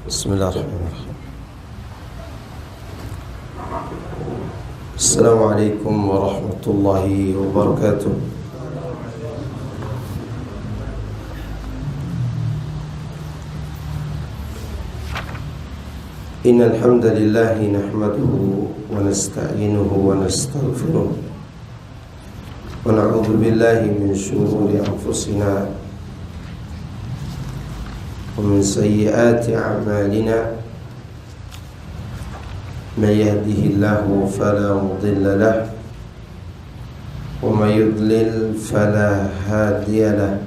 Bismillahirrahmanirrahim. Assalamualaikum warahmatullahi wabarakatuh. Innal hamdalillah nahmaduhu wa nasta'inuhu wa nastaghfiruh wa na'udzu billahi min shururi anfusina ومن سيئات أعمالنا من يهده الله فلا مضل له ومن يضلل فلا هادي له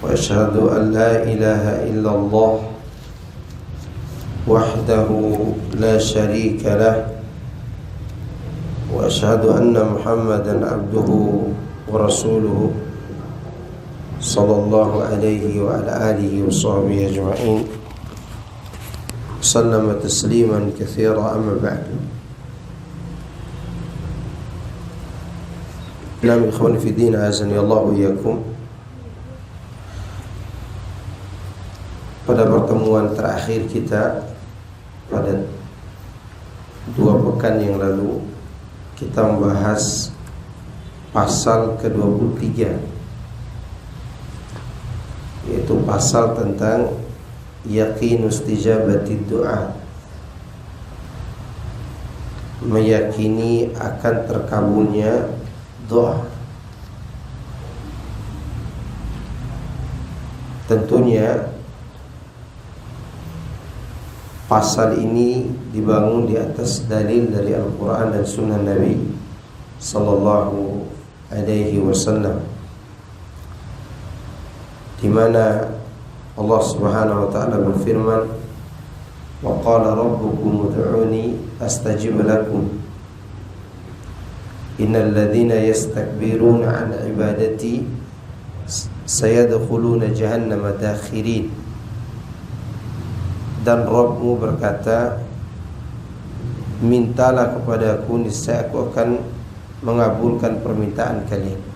وأشهد أن لا إله إلا الله وحده لا شريك له وأشهد أن محمدا عبده ورسوله صلى الله عليه وعلى آله وصحبه أجمعين وسلم تسليما كثيرا. أما بعد. نعم إخواني في الدين أعزني الله وإياكم. Pada pertemuan terakhir kita pada 2 pekan yang lalu, kita membahas pasal ke-23, yaitu pasal tentang yaqin istijabati doa, meyakini akan terkabulnya doa. Tentunya pasal ini dibangun di atas dalil dari Al-Quran dan Sunnah Nabi Sallallahu Alaihi Wasallam, di mana Allah Subhanahu wa taala berfirman, "Wa qala rabbukum ud'uni astajib lakum. Innal ladzina yastakbiruna 'an ibadati sayadkhuluna jahannama dakhirin." Dan Rabbmu berkata, "Mintalah kepadaku, niscaya aku akan mengabulkan permintaan kalian."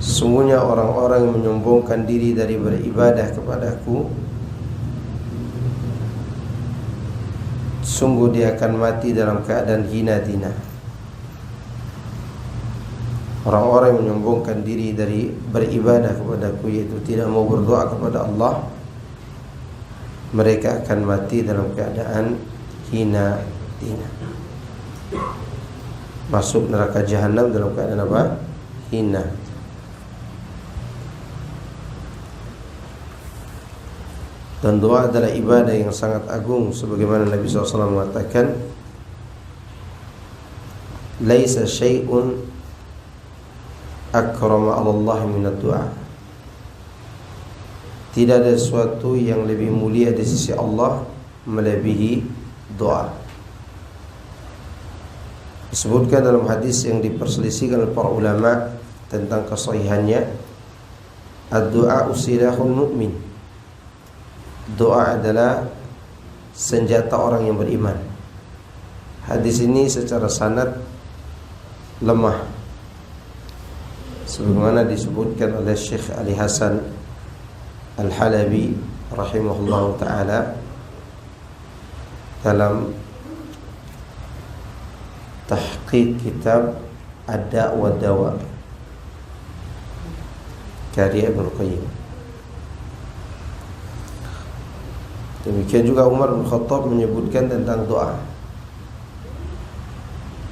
Sungguhnya orang-orang yang menyombongkan diri dari beribadah kepadaku, sungguh dia akan mati dalam keadaan hina dina. Orang-orang yang menyombongkan diri dari beribadah kepadaku, yaitu tidak mau berdoa kepada Allah, mereka akan mati dalam keadaan hina dina, masuk neraka jahanam dalam keadaan apa? Hina. Dan doa adalah ibadah yang sangat agung, sebagaimana Nabi SAW mengatakan, "Laisa syai'un akrama 'ala Allah min ad-du'a." Tidak ada sesuatu yang lebih mulia di sisi Allah melebihi doa. Disebutkan dalam hadis yang diperselisihkan oleh para ulama tentang kesahihannya, ad-du'a usilahul mu'min. Doa adalah senjata orang yang beriman. Hadis ini secara sanad lemah, sebagaimana disebutkan oleh Syekh Ali Hasan Al-Halabi rahimahullah ta'ala dalam tahqiq kitab Ad-Da' wa Dawa karya Ibnu Qayyim. Demikian juga Umar bin Khattab menyebutkan tentang doa.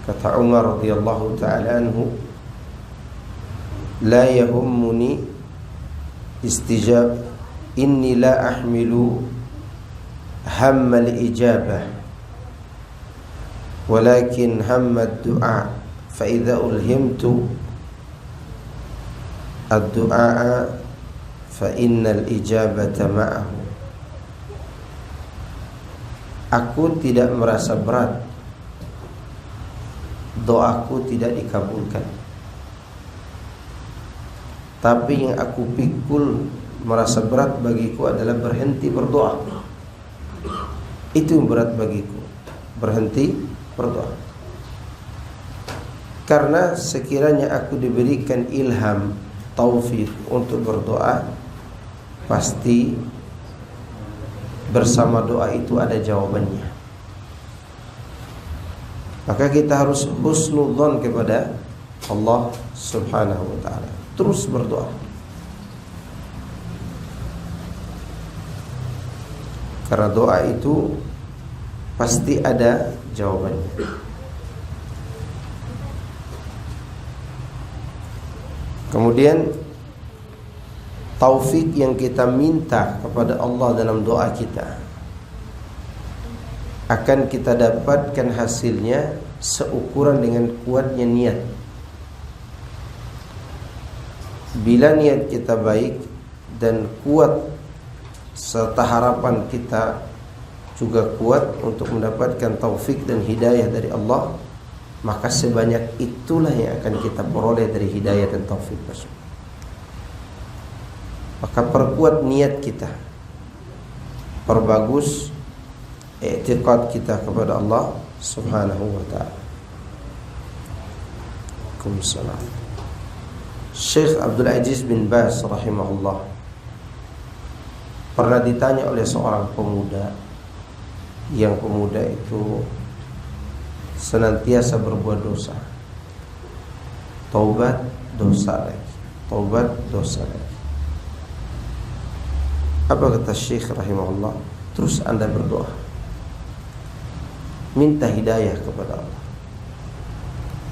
Kata Umar radhiyallahu ta'ala anhu, "La yahummuni istijab, inni la ahmilu hammal ijabah, walakin hammad du'a, fa idza ulhimtu ad-du'a fa innal ijabata ma'ahu." Aku tidak merasa berat doaku tidak dikabulkan, tapi yang aku pikul merasa berat bagiku adalah berhenti berdoa. Itu yang berat bagiku, berhenti berdoa. Karena sekiranya aku diberikan ilham, taufik untuk berdoa, pasti bersama doa itu ada jawabannya. Maka kita harus husnudzon kepada Allah Subhanahu wa ta'ala. Terus berdoa. Karena doa itu pasti ada jawabannya. Kemudian taufik yang kita minta kepada Allah dalam doa kita akan kita dapatkan hasilnya seukuran dengan kuatnya niat. Bila niat kita baik dan kuat serta harapan kita juga kuat untuk mendapatkan taufik dan hidayah dari Allah, maka sebanyak itulah yang akan kita peroleh dari hidayah dan taufik tersebut. Maka perkuat niat kita, perbagus i'tiqad kita kepada Allah Subhanahu wa ta'ala. Waalaikumsalam. Syekh Abdul Aziz bin Baz rahimahullah pernah ditanya oleh seorang pemuda, yang pemuda itu senantiasa berbuat dosa, taubat dosa lagi, taubat dosa lagi. Apa kata Syekh rahimahullah? Terus anda berdoa, minta hidayah kepada Allah,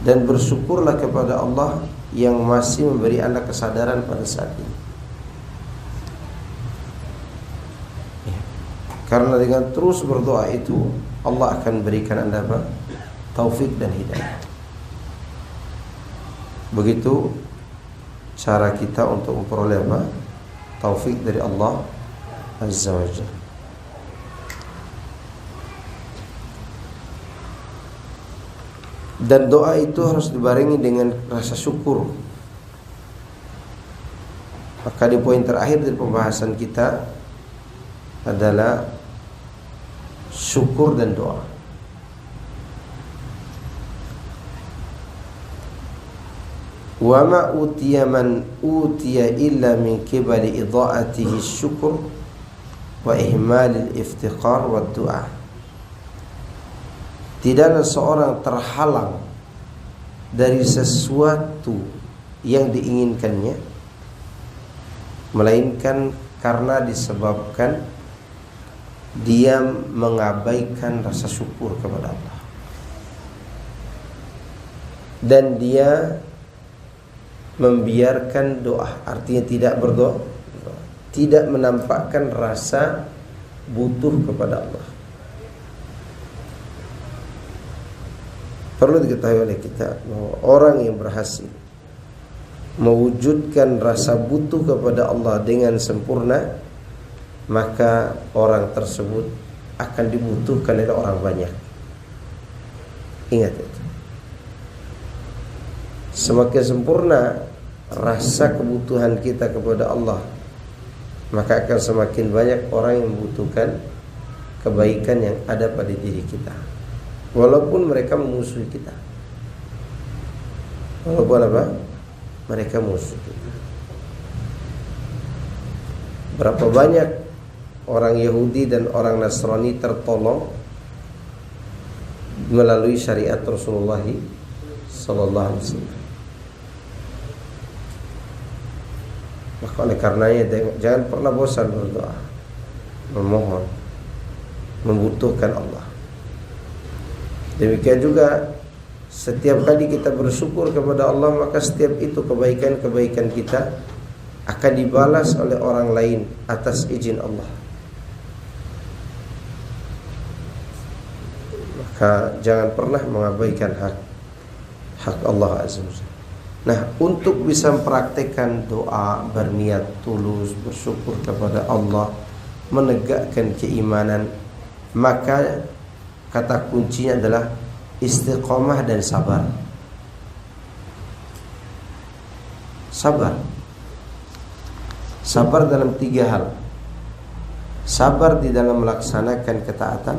dan bersyukurlah kepada Allah yang masih memberi anda kesadaran pada saat ini. Karena dengan terus berdoa itu Allah akan berikan anda apa? Taufik dan hidayah. Begitu cara kita untuk memperoleh apa? Taufik dari Allah Azza wa Jalla. Dan doa itu harus dibarengi dengan rasa syukur. Maka di poin terakhir dari pembahasan kita adalah syukur dan doa. Wa ma utiya man utiya illa min qibali idha'atihi syukur wa ihmalil iftiqar wa du'a. Tidaklah seorang terhalang dari sesuatu yang diinginkannya melainkan karena disebabkan dia mengabaikan rasa syukur kepada Allah, dan dia membiarkan doa, artinya tidak berdoa, tidak menampakkan rasa butuh kepada Allah. Perlu diketahui oleh kita bahwa orang yang berhasil mewujudkan rasa butuh kepada Allah dengan sempurna, maka orang tersebut akan dibutuhkan oleh orang banyak. Ingat itu. Semakin sempurna rasa kebutuhan kita kepada Allah, maka akan semakin banyak orang yang membutuhkan kebaikan yang ada pada diri kita, walaupun mereka memusuhi kita. Walaupun apa? Mereka musuh kita. Berapa banyak orang Yahudi dan orang Nasrani tertolong melalui syariat Rasulullah sallallahu alaihi wasallam. Maka oleh karenanya jangan pernah bosan berdoa, memohon, membutuhkan Allah. Demikian juga setiap kali kita bersyukur kepada Allah, maka setiap itu kebaikan-kebaikan kita akan dibalas oleh orang lain atas izin Allah. Maka jangan pernah mengabaikan hak Allah Azza wa Jalla. Nah, untuk bisa mempraktekkan doa, berniat tulus, bersyukur kepada Allah, menegakkan keimanan, maka kata kuncinya adalah istiqomah dan sabar. Sabar dalam 3 hal. Sabar di dalam melaksanakan ketaatan,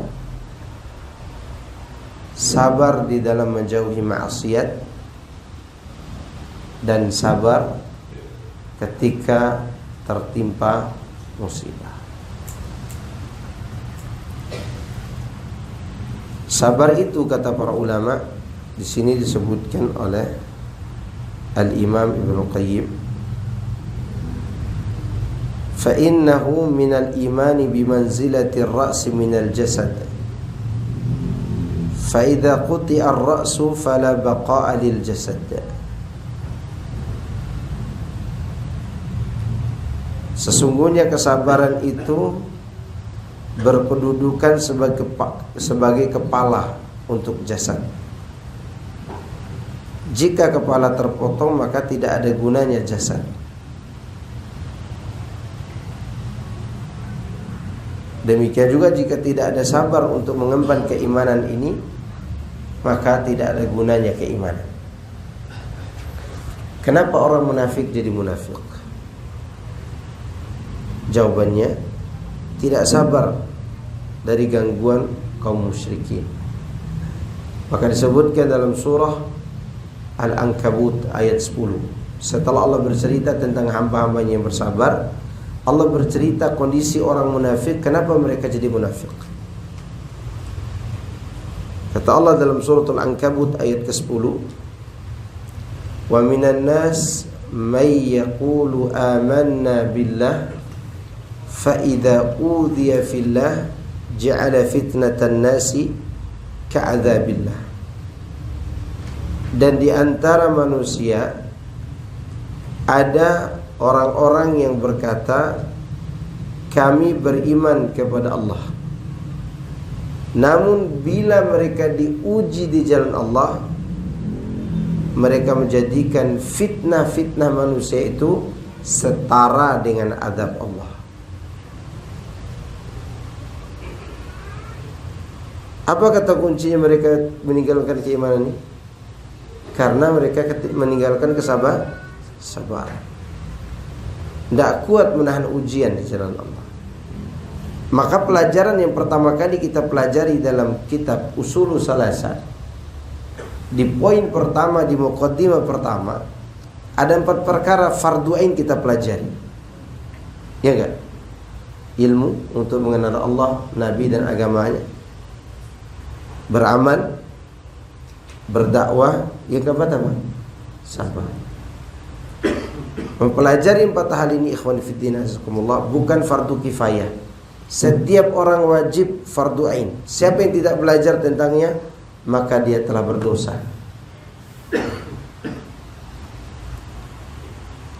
sabar di dalam menjauhi maksiat, dan sabar ketika tertimpa musibah. Sabar itu, kata para ulama, di sini disebutkan oleh Al-Imam Ibnu Qayyim, fa innahu minal imani bimanzilati ar-ra's minal jasad, fa idza quti'a ar-ra'su fala baqa'a lil jasad. Sesungguhnya kesabaran itu berkedudukan sebagai kepala untuk jasad. Jika kepala terpotong, maka tidak ada gunanya jasad. Demikian juga jika tidak ada sabar untuk mengemban keimanan ini, maka tidak ada gunanya keimanan. Kenapa orang munafik jadi munafik? Jawabannya, tidak sabar dari gangguan kaum musyrikin. Maka disebutkan dalam surah Al-Ankabut ayat 10, setelah Allah bercerita tentang hamba-hambanya yang bersabar, Allah bercerita kondisi orang munafik, kenapa mereka jadi munafik. Kata Allah dalam surah Al-Ankabut ayat ke-10, wa minan nas may yaqulu amanna billah فَإِذَا أُوذِيَ فِي اللَّهِ جَعَلَ فِتْنَةَ النَّاسِ كَعَذَابِ اللَّهِ. Dan di antara manusia ada orang-orang yang berkata, kami beriman kepada Allah, namun bila mereka diuji di jalan Allah, mereka menjadikan fitnah-fitnah manusia itu setara dengan azab Allah. Apa kata kuncinya mereka meninggalkan keimanan ini? Karena mereka meninggalkan sabar. Tidak kuat menahan ujian di jalan Allah. Maka pelajaran yang pertama kali kita pelajari dalam kitab Ushulus Salasah, di poin pertama, di muqaddimah pertama, ada 4 perkara fardu ain kita pelajari. Ya enggak? Ilmu untuk mengenal Allah, Nabi dan agamanya, beramal, berdakwah, yang keempat apa? Sabar. Mempelajari 4 hal ini, ikhwan fillah azakumullah, bukan fardu kifayah. Setiap orang wajib fardu ain. Siapa yang tidak belajar tentangnya, maka dia telah berdosa.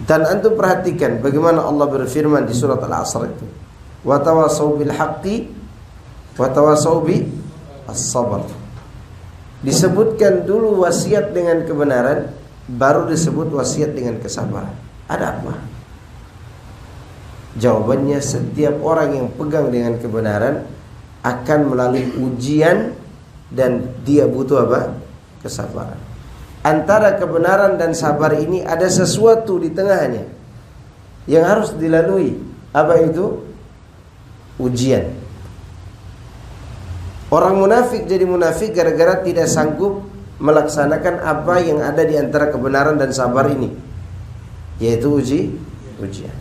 Dan antum perhatikan bagaimana Allah berfirman di surat Al-Asr itu, wa tawassaw bil haqqi wa tawassaw bi as-sabr. Disebutkan dulu wasiat dengan kebenaran, baru disebut wasiat dengan kesabaran. Ada apa? Jawabannya, setiap orang yang pegang dengan kebenaran akan melalui ujian, dan dia butuh apa? Kesabaran. Antara kebenaran dan sabar ini ada sesuatu di tengahnya yang harus dilalui. Apa itu? Ujian. Orang munafik jadi munafik gara-gara tidak sanggup melaksanakan apa yang ada di antara kebenaran dan sabar ini, yaitu ujian.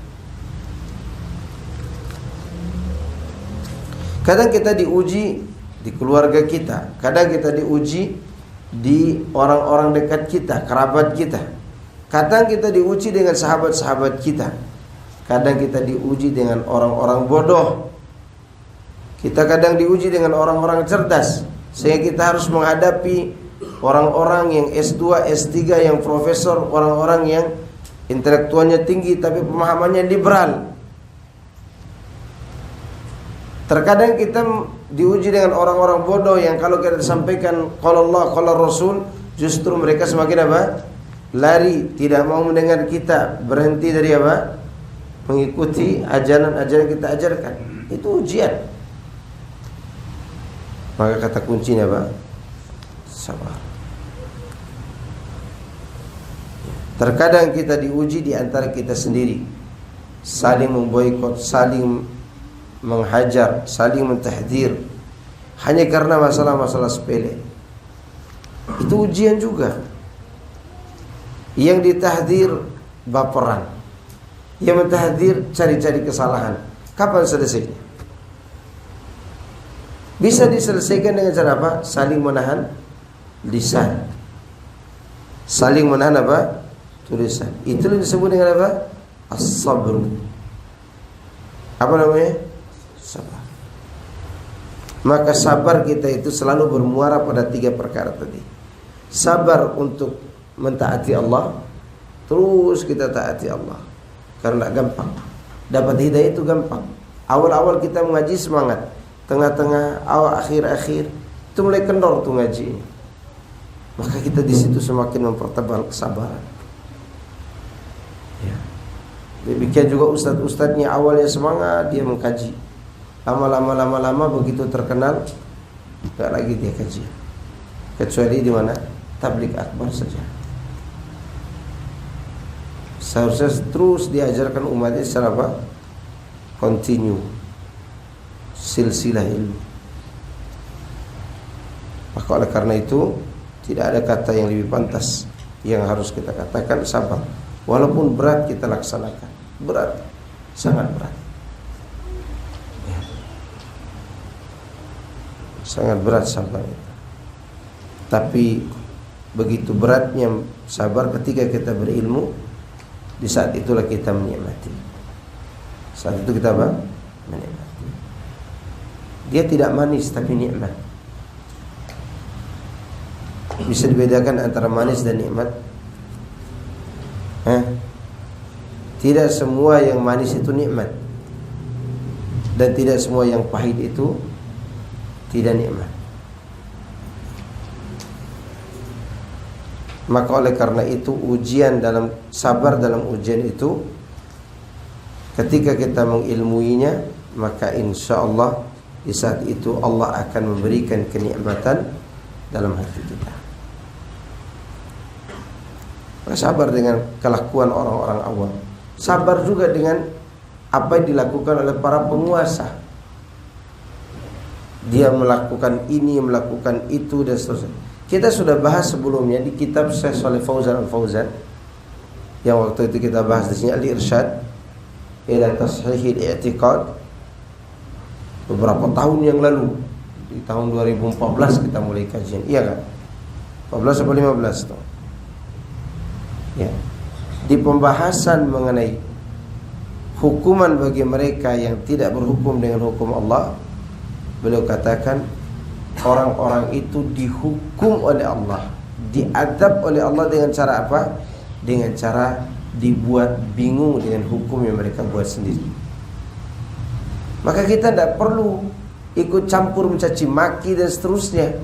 Kadang kita diuji di keluarga kita, kadang kita diuji di orang-orang dekat kita, kerabat kita. Kadang kita diuji dengan sahabat-sahabat kita. Kadang kita diuji dengan orang-orang bodoh. Kita kadang diuji dengan orang-orang cerdas, sehingga kita harus menghadapi orang-orang yang S2, S3, yang profesor, orang-orang yang intelektualnya tinggi tapi pemahamannya liberal. Terkadang kita diuji dengan orang-orang bodoh yang kalau kita sampaikan qala Allah, qala Rasul, justru mereka semakin apa? Lari, tidak mau mendengar kita, berhenti dari apa? Mengikuti ajaran-ajaran kita ajarkan. Itu ujian. Maka kata kuncinya apa? Sabar. Terkadang kita diuji di antara kita sendiri, saling memboikot, saling menghajar, saling mentahdir, hanya karena masalah-masalah sepele. Itu ujian juga. Yang ditahdir baperan, yang mentahdir cari-cari kesalahan. Kapan selesainya? Bisa diselesaikan dengan cara apa? Saling menahan lisan. Saling menahan apa? Tulisan. Itu disebut dengan apa? As-sabr. Apa namanya? Sabar. Maka sabar kita itu selalu bermuara pada 3 perkara tadi. Sabar untuk mentaati Allah, terus kita taati Allah. Karena gampang. Dapat hidayah itu gampang. Awal-awal kita mengaji semangat, tengah-tengah, awal akhir-akhir itu mulai kendor tuh ngaji. Maka kita di situ semakin mempertebal kesabaran. Ya. Demikian juga ustadz-ustadznya awalnya semangat dia mengkaji. Lama-lama begitu terkenal, enggak lagi dia kaji. Kecuali di mana? Tabligh akbar saja. Seharusnya terus diajarkan umatnya secara apa? Continue. Silsilah ilmu. Maka oleh karena itu tidak ada kata yang lebih pantas yang harus kita katakan sabar. Walaupun berat kita laksanakan. Berat. Sangat berat. Ya. Sangat berat sabar itu. Tapi begitu beratnya sabar ketika kita berilmu, di saat itulah kita menikmati. Saat itu kita apa? Menikmati. Dia tidak manis tapi nikmat. Bisa dibedakan antara manis dan nikmat? Tidak semua yang manis itu nikmat, dan tidak semua yang pahit itu tidak nikmat. Maka oleh karena itu ujian dalam sabar dalam ujian itu, ketika kita mengilmuinya, maka insya Allah di saat itu Allah akan memberikan kenikmatan dalam hati kita. Maka sabar dengan kelakuan orang-orang awam. Sabar juga dengan apa yang dilakukan oleh para penguasa. Dia melakukan ini, melakukan itu, dan seterusnya. Kita sudah bahas sebelumnya di kitab Syekh Shalih Fauzan Al-Fauzan, yang waktu itu kita bahas di sini Al-Irsyad ila Tashihil I'tiqad, beberapa tahun yang lalu. Di tahun 2014 kita mulai kajian. Iya kan? 14 atau 15 tuh. Ya. Di pembahasan mengenai hukuman bagi mereka yang tidak berhukum dengan hukum Allah, beliau katakan orang-orang itu dihukum oleh Allah, diadab oleh Allah dengan cara apa? Dengan cara dibuat bingung dengan hukum yang mereka buat sendiri. Maka kita tidak perlu ikut campur mencaci maki dan seterusnya.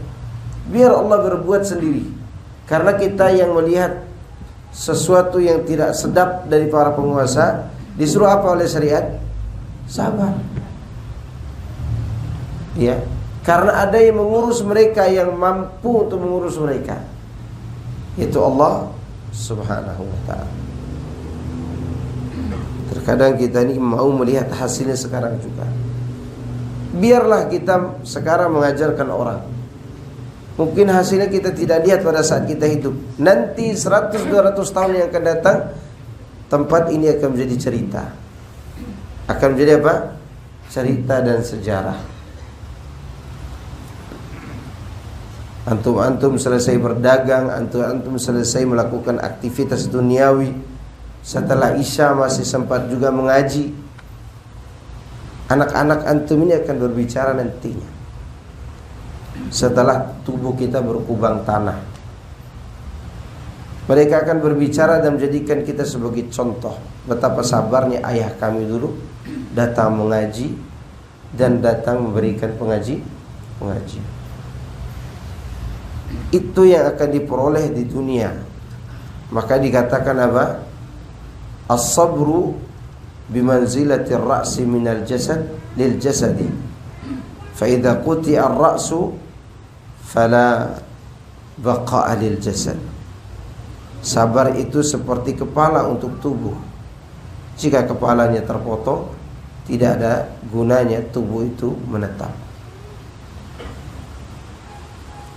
Biar Allah berbuat sendiri. Karena kita yang melihat sesuatu yang tidak sedap dari para penguasa, disuruh apa oleh syariat? Sabar. Ya, karena ada yang mengurus mereka, yang mampu untuk mengurus mereka, yaitu Allah Subhanahu wa ta'ala. Terkadang kita ini mau melihat hasilnya sekarang juga. Biarlah kita sekarang mengajarkan orang. Mungkin hasilnya kita tidak lihat pada saat kita hidup. Nanti 100-200 tahun yang akan datang, tempat ini akan menjadi cerita. Akan menjadi apa? Cerita dan sejarah. Antum selesai berdagang, antum selesai melakukan aktivitas duniawi, setelah Isya masih sempat juga mengaji. Anak-anak antum ini akan berbicara nantinya, setelah tubuh kita berkubang tanah. Mereka akan berbicara dan menjadikan kita sebagai contoh betapa sabarnya ayah kami dulu datang mengaji dan datang memberikan pengajian. Itu yang akan diperoleh di dunia. Maka dikatakan apa? As-sabru bimanzilati ar-ra'si minal jasad lil jasadi. Fa idza quti'a ar-ra'su fala baqa'a lil jasad. Sabar itu seperti kepala untuk tubuh. Jika kepalanya terpotong, tidak ada gunanya tubuh itu menetap.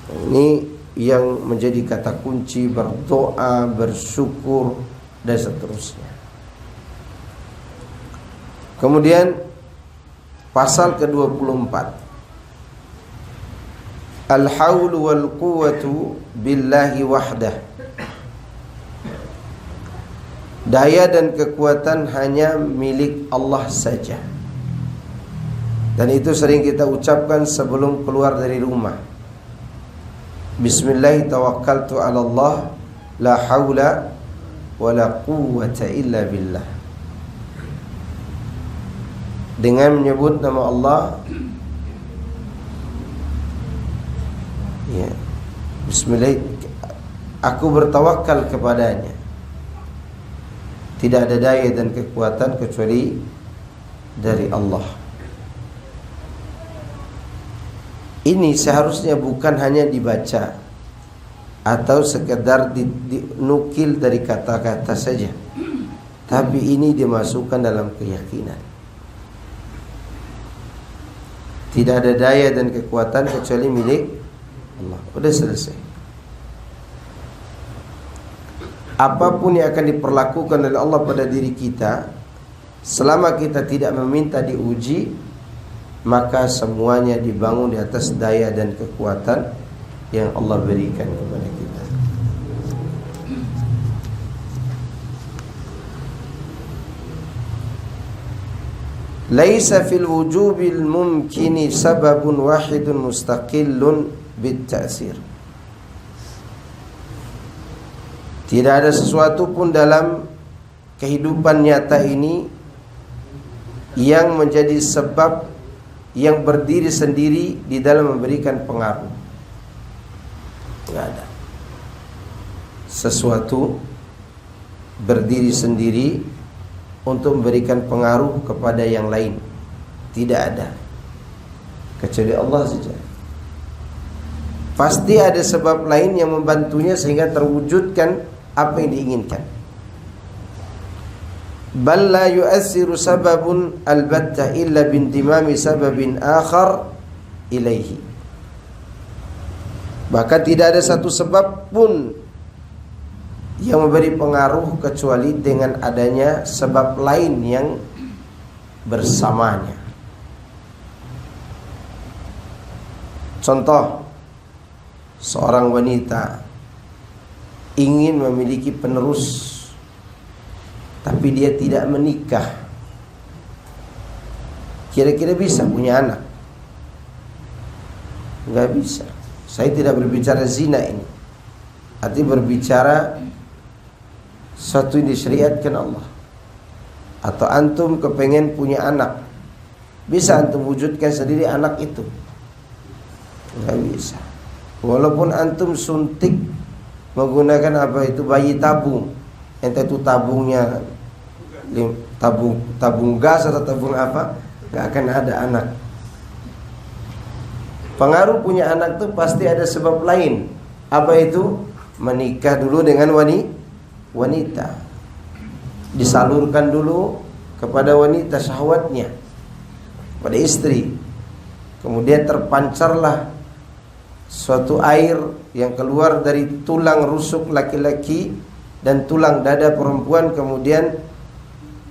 Ini yang menjadi kata kunci berdoa, bersyukur, dan seterusnya. Kemudian pasal ke-24. Al-haulu wal quwwatu billahi wahdah. Daya dan kekuatan hanya milik Allah saja. Dan itu sering kita ucapkan sebelum keluar dari rumah. Bismillah tawakkaltu 'ala Allah, la haula wala quwwata illa billah. Dengan menyebut nama Allah, ya, Bismillah, aku bertawakal kepadanya. Tidak ada daya dan kekuatan kecuali dari Allah. Ini seharusnya bukan hanya dibaca atau sekedar dinukil dari kata-kata saja, tapi ini dimasukkan dalam keyakinan. Tidak ada daya dan kekuatan kecuali milik Allah. Udah selesai. Apapun yang akan diperlakukan oleh Allah pada diri kita, selama kita tidak meminta diuji, maka semuanya dibangun di atas daya dan kekuatan yang Allah berikan kepada kita. Laisa fil wujubil mumkini sababun wahidun mustaqillun bitta'sir. Tidak ada sesuatu pun dalam kehidupan nyata ini yang menjadi sebab yang berdiri sendiri di dalam memberikan pengaruh. Tidak ada sesuatu berdiri sendiri untuk memberikan pengaruh kepada yang lain. Tidak ada, kecuali Allah saja. Pasti ada sebab lain yang membantunya sehingga terwujudkan apa yang diinginkan. Bal la yu'assiru sababun albatta illa bintimami sababin akhar ilaihi. Bahkan tidak ada satu sebab pun yang memberi pengaruh kecuali dengan adanya sebab lain yang bersamanya. Contoh, seorang wanita ingin memiliki penerus, tapi dia tidak menikah. Kira-kira bisa punya anak? Enggak bisa. Saya tidak berbicara zina ini, artinya berbicara satu yang disyariatkan Allah. Atau antum kepengen punya anak, bisa antum wujudkan sendiri anak itu? Enggak bisa. Walaupun antum suntik menggunakan apa itu, bayi tabung, entah itu tabungnya tabung gas atau tabung apa, enggak akan ada anak. Pengaruh punya anak itu pasti ada sebab lain. Apa itu? Menikah dulu dengan wanita, disalurkan dulu kepada wanita syahwatnya, pada istri. Kemudian terpancarlah suatu air yang keluar dari tulang rusuk laki-laki dan tulang dada perempuan, kemudian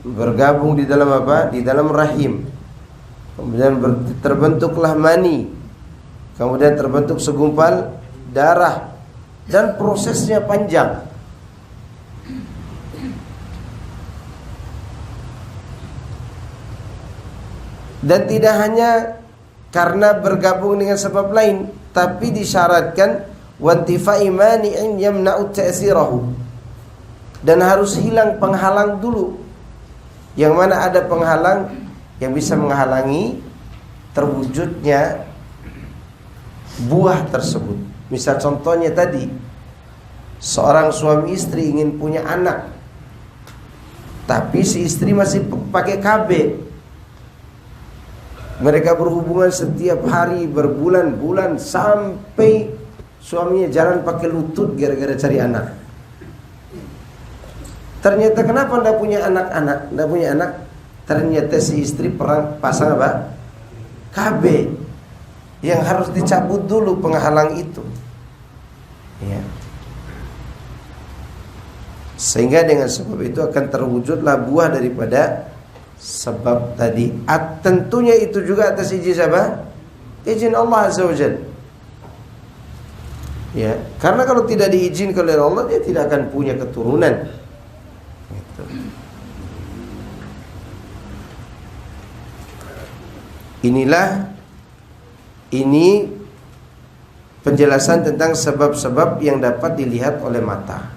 bergabung di dalam apa? Di dalam rahim. Kemudian terbentuklah mani, kemudian terbentuk segumpal darah, dan prosesnya panjang. Dan tidak hanya karena bergabung dengan sebab lain, tapi disyaratkan wantifai mani'in yamna'u ta'sirahu, dan harus hilang penghalang dulu. Yang mana ada penghalang yang bisa menghalangi terwujudnya buah tersebut. Misal contohnya tadi, seorang suami istri ingin punya anak, tapi si istri masih pakai KB. Mereka berhubungan setiap hari berbulan-bulan sampai suaminya jalan pakai lutut gara-gara cari anak. Ternyata kenapa tidak punya anak-anak? Tidak punya anak. Ternyata si istri pasang apa? KB, yang harus dicabut dulu penghalang itu. Ya. Sehingga dengan sebab itu akan terwujudlah buah daripada sebab tadi. Tentunya itu juga atas izin siapa? Izin Allah Azza wa Jalla. Ya, karena kalau tidak diizinkan oleh Allah, dia tidak akan punya keturunan. Gitu. Ini penjelasan tentang sebab-sebab yang dapat dilihat oleh mata,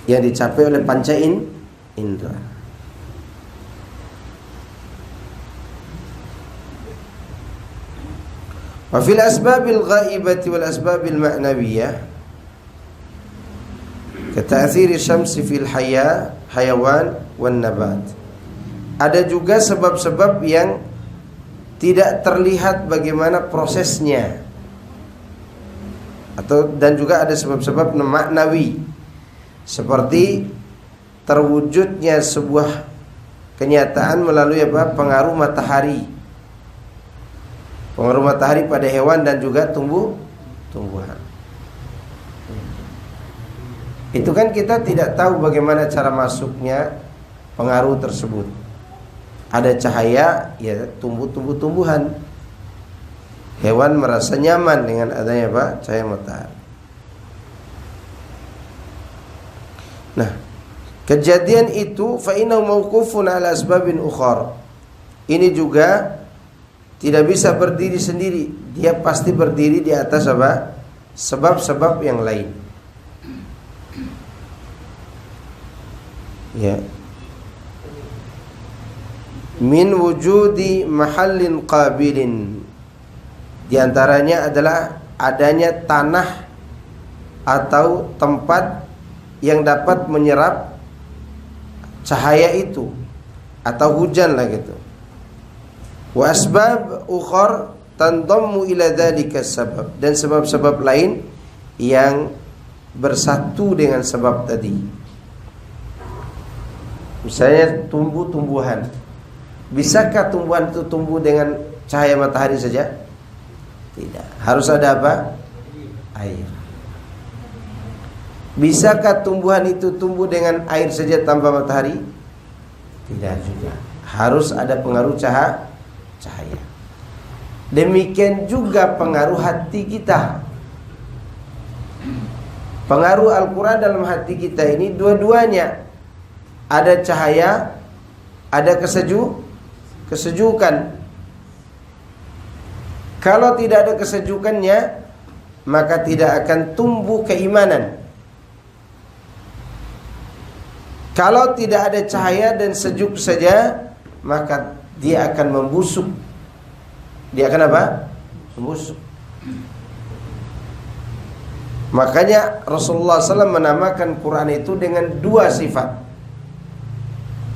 yang dicapai oleh panca indera. Wa fil asbabil ghaibati wal asbabil ma'nawiyah ka ta'thiri syamsi fil hayawan wan nabat. Ada juga sebab-sebab yang tidak terlihat bagaimana prosesnya, dan juga ada sebab-sebab maknawi, seperti terwujudnya sebuah kenyataan melalui pengaruh matahari. Pengaruh matahari pada hewan dan juga tumbuhan. Itu kan kita tidak tahu bagaimana cara masuknya pengaruh tersebut. Ada cahaya, ya tumbuhan. Hewan merasa nyaman dengan adanya cahaya matahari. Nah, kejadian itu fa innahu mauqufun ala asbabin ukhar. Ini juga tidak bisa berdiri sendiri, dia pasti berdiri di atas sebab-sebab yang lain. Ya. Min wujudi mahallin qabilin. Di antaranya adalah adanya tanah atau tempat yang dapat menyerap cahaya itu, atau hujan lah gitu. Wa asbab ukhar tandammu ila dzalika sabab, dan sebab-sebab lain yang bersatu dengan sebab tadi. Misalnya tumbuhan. Bisakah tumbuhan itu tumbuh dengan cahaya matahari saja? Tidak. Harus ada apa? Air. Bisakah tumbuhan itu tumbuh dengan air saja tanpa matahari? Tidak juga. Harus ada pengaruh cahaya. Demikian juga pengaruh hati kita. Pengaruh Al-Quran dalam hati kita ini dua-duanya. Ada cahaya, ada kesejukan. Kalau tidak ada kesejukannya, maka tidak akan tumbuh keimanan. Kalau tidak ada cahaya dan sejuk saja, maka dia akan membusuk. Dia akan apa? Membusuk. Makanya Rasulullah SAW menamakan Quran itu dengan dua sifat,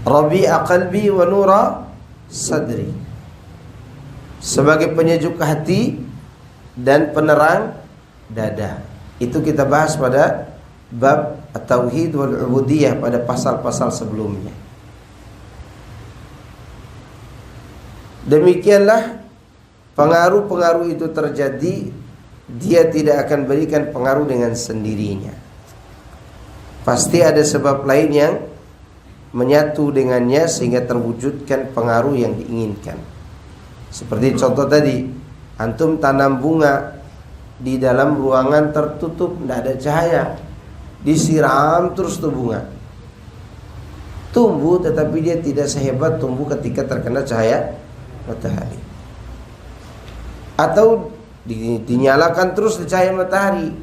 Rabi'a qalbi wa nura sadri, sebagai penyejuk hati dan penerang dada. Itu kita bahas pada bab at-tauhid wal ubudiyah pada pasal-pasal sebelumnya. Demikianlah pengaruh-pengaruh itu terjadi, dia tidak akan berikan pengaruh dengan sendirinya. Pasti ada sebab lain yang menyatu dengannya sehingga terwujudkan pengaruh yang diinginkan. Seperti contoh tadi, antum tanam bunga di dalam ruangan tertutup, tidak ada cahaya, disiram terus tuh bunga tumbuh, tetapi dia tidak sehebat tumbuh ketika terkena cahaya matahari. Atau dinyalakan terus di cahaya matahari,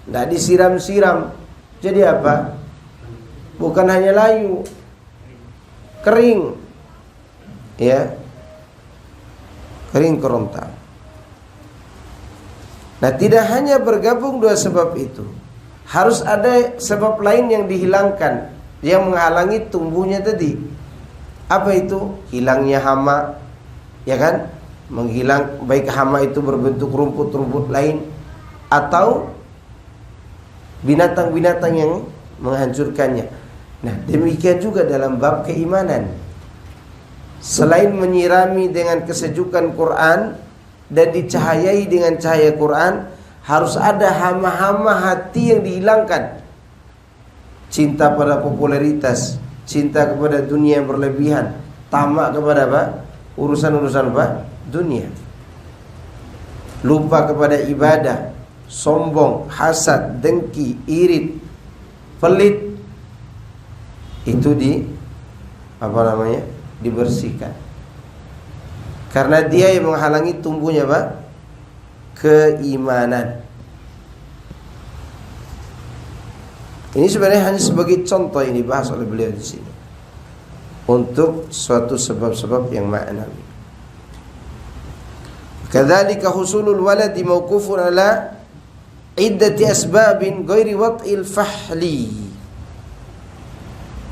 tidak disiram-siram, jadi apa? Bukan hanya layu, kering, ya, kering kerontang. Nah, tidak hanya bergabung dua sebab itu, harus ada sebab lain yang dihilangkan, yang menghalangi tumbuhnya tadi. Apa itu? Hilangnya hama, ya kan? Menghilang, baik hama itu berbentuk rumput-rumput lain atau binatang-binatang yang menghancurkannya. Nah, demikian juga dalam bab keimanan. Selain menyirami dengan kesejukan Quran dan dicahayai dengan cahaya Quran, harus ada hama-hama hati yang dihilangkan. Cinta pada popularitas, cinta kepada dunia yang berlebihan, tamak kepada apa? Urusan-urusan apa? Dunia. Lupa kepada ibadah, sombong, hasad, dengki, irit, pelit. Itu dibersihkan. Karena dia yang menghalangi tumbuhnya apa? Keimanan. Ini sebenarnya hanya sebagai contoh yang dibahas oleh beliau di sini untuk suatu sebab-sebab yang ma'nawi. Kadzalika husulul waladi mauqufun ala iddati asbabin ghairi wat'il fahli.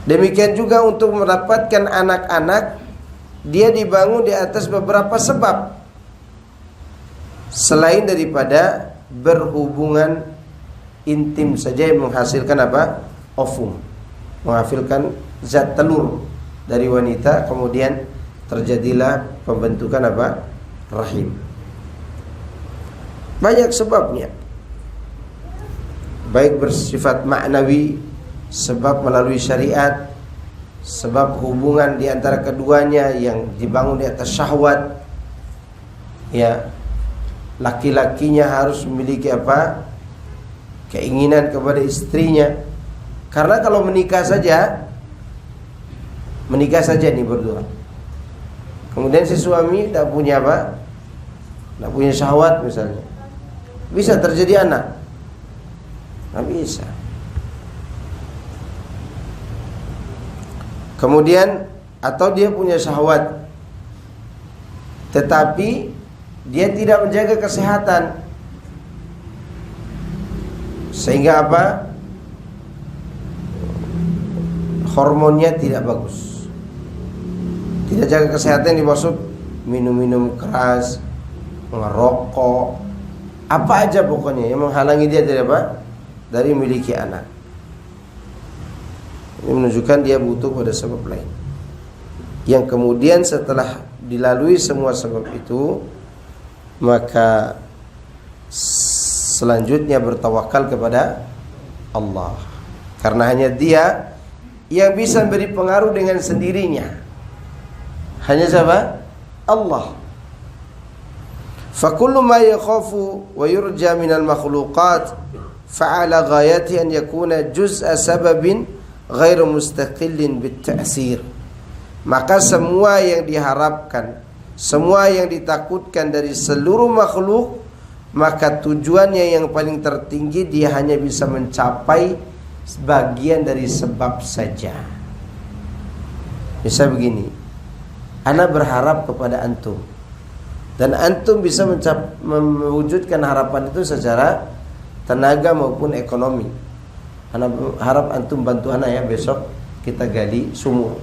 Demikian juga untuk mendapatkan anak-anak, dia dibangun di atas beberapa sebab selain daripada berhubungan intim saja yang menghasilkan apa? Ovum, menghasilkan zat telur dari wanita, kemudian terjadilah pembentukan apa? Rahim. Banyak sebabnya, baik bersifat maknawi, sebab melalui syariat, sebab hubungan di antara keduanya yang dibangun di atas syahwat. Ya, laki-lakinya harus memiliki apa? Keinginan kepada istrinya. Karena kalau menikah saja nih berdua, kemudian si suami tidak punya apa? Tidak punya syahwat misalnya, bisa terjadi anak? Tidak bisa. Kemudian atau dia punya syahwat tetapi dia tidak menjaga kesehatan, sehingga apa? Hormonnya tidak bagus. Tidak jaga kesehatan dimaksud minum-minum keras, ngerokok, apa aja pokoknya yang menghalangi dia dari apa? Dari memiliki anak. Ini menunjukkan dia butuh pada sebab lain. Yang kemudian setelah dilalui semua sebab itu, maka selanjutnya bertawakal kepada Allah. Karena hanya Dia yang bisa beri pengaruh dengan sendirinya. Hanya siapa? Allah. Fakullu ma yakhafu wa yurja minal makhluqat fa'ala ghayati an yakuna juz'a sababin ghairu mustaqillin bit-ta'sir. Maka semua yang diharapkan, semua yang ditakutkan dari seluruh makhluk, maka tujuannya yang paling tertinggi dia hanya bisa mencapai sebagian dari sebab saja. Bisa begini, ana berharap kepada antum, dan antum bisa mewujudkan harapan itu secara tenaga maupun ekonomi. Ana harap antum bantu ana ya, besok kita gali sumur.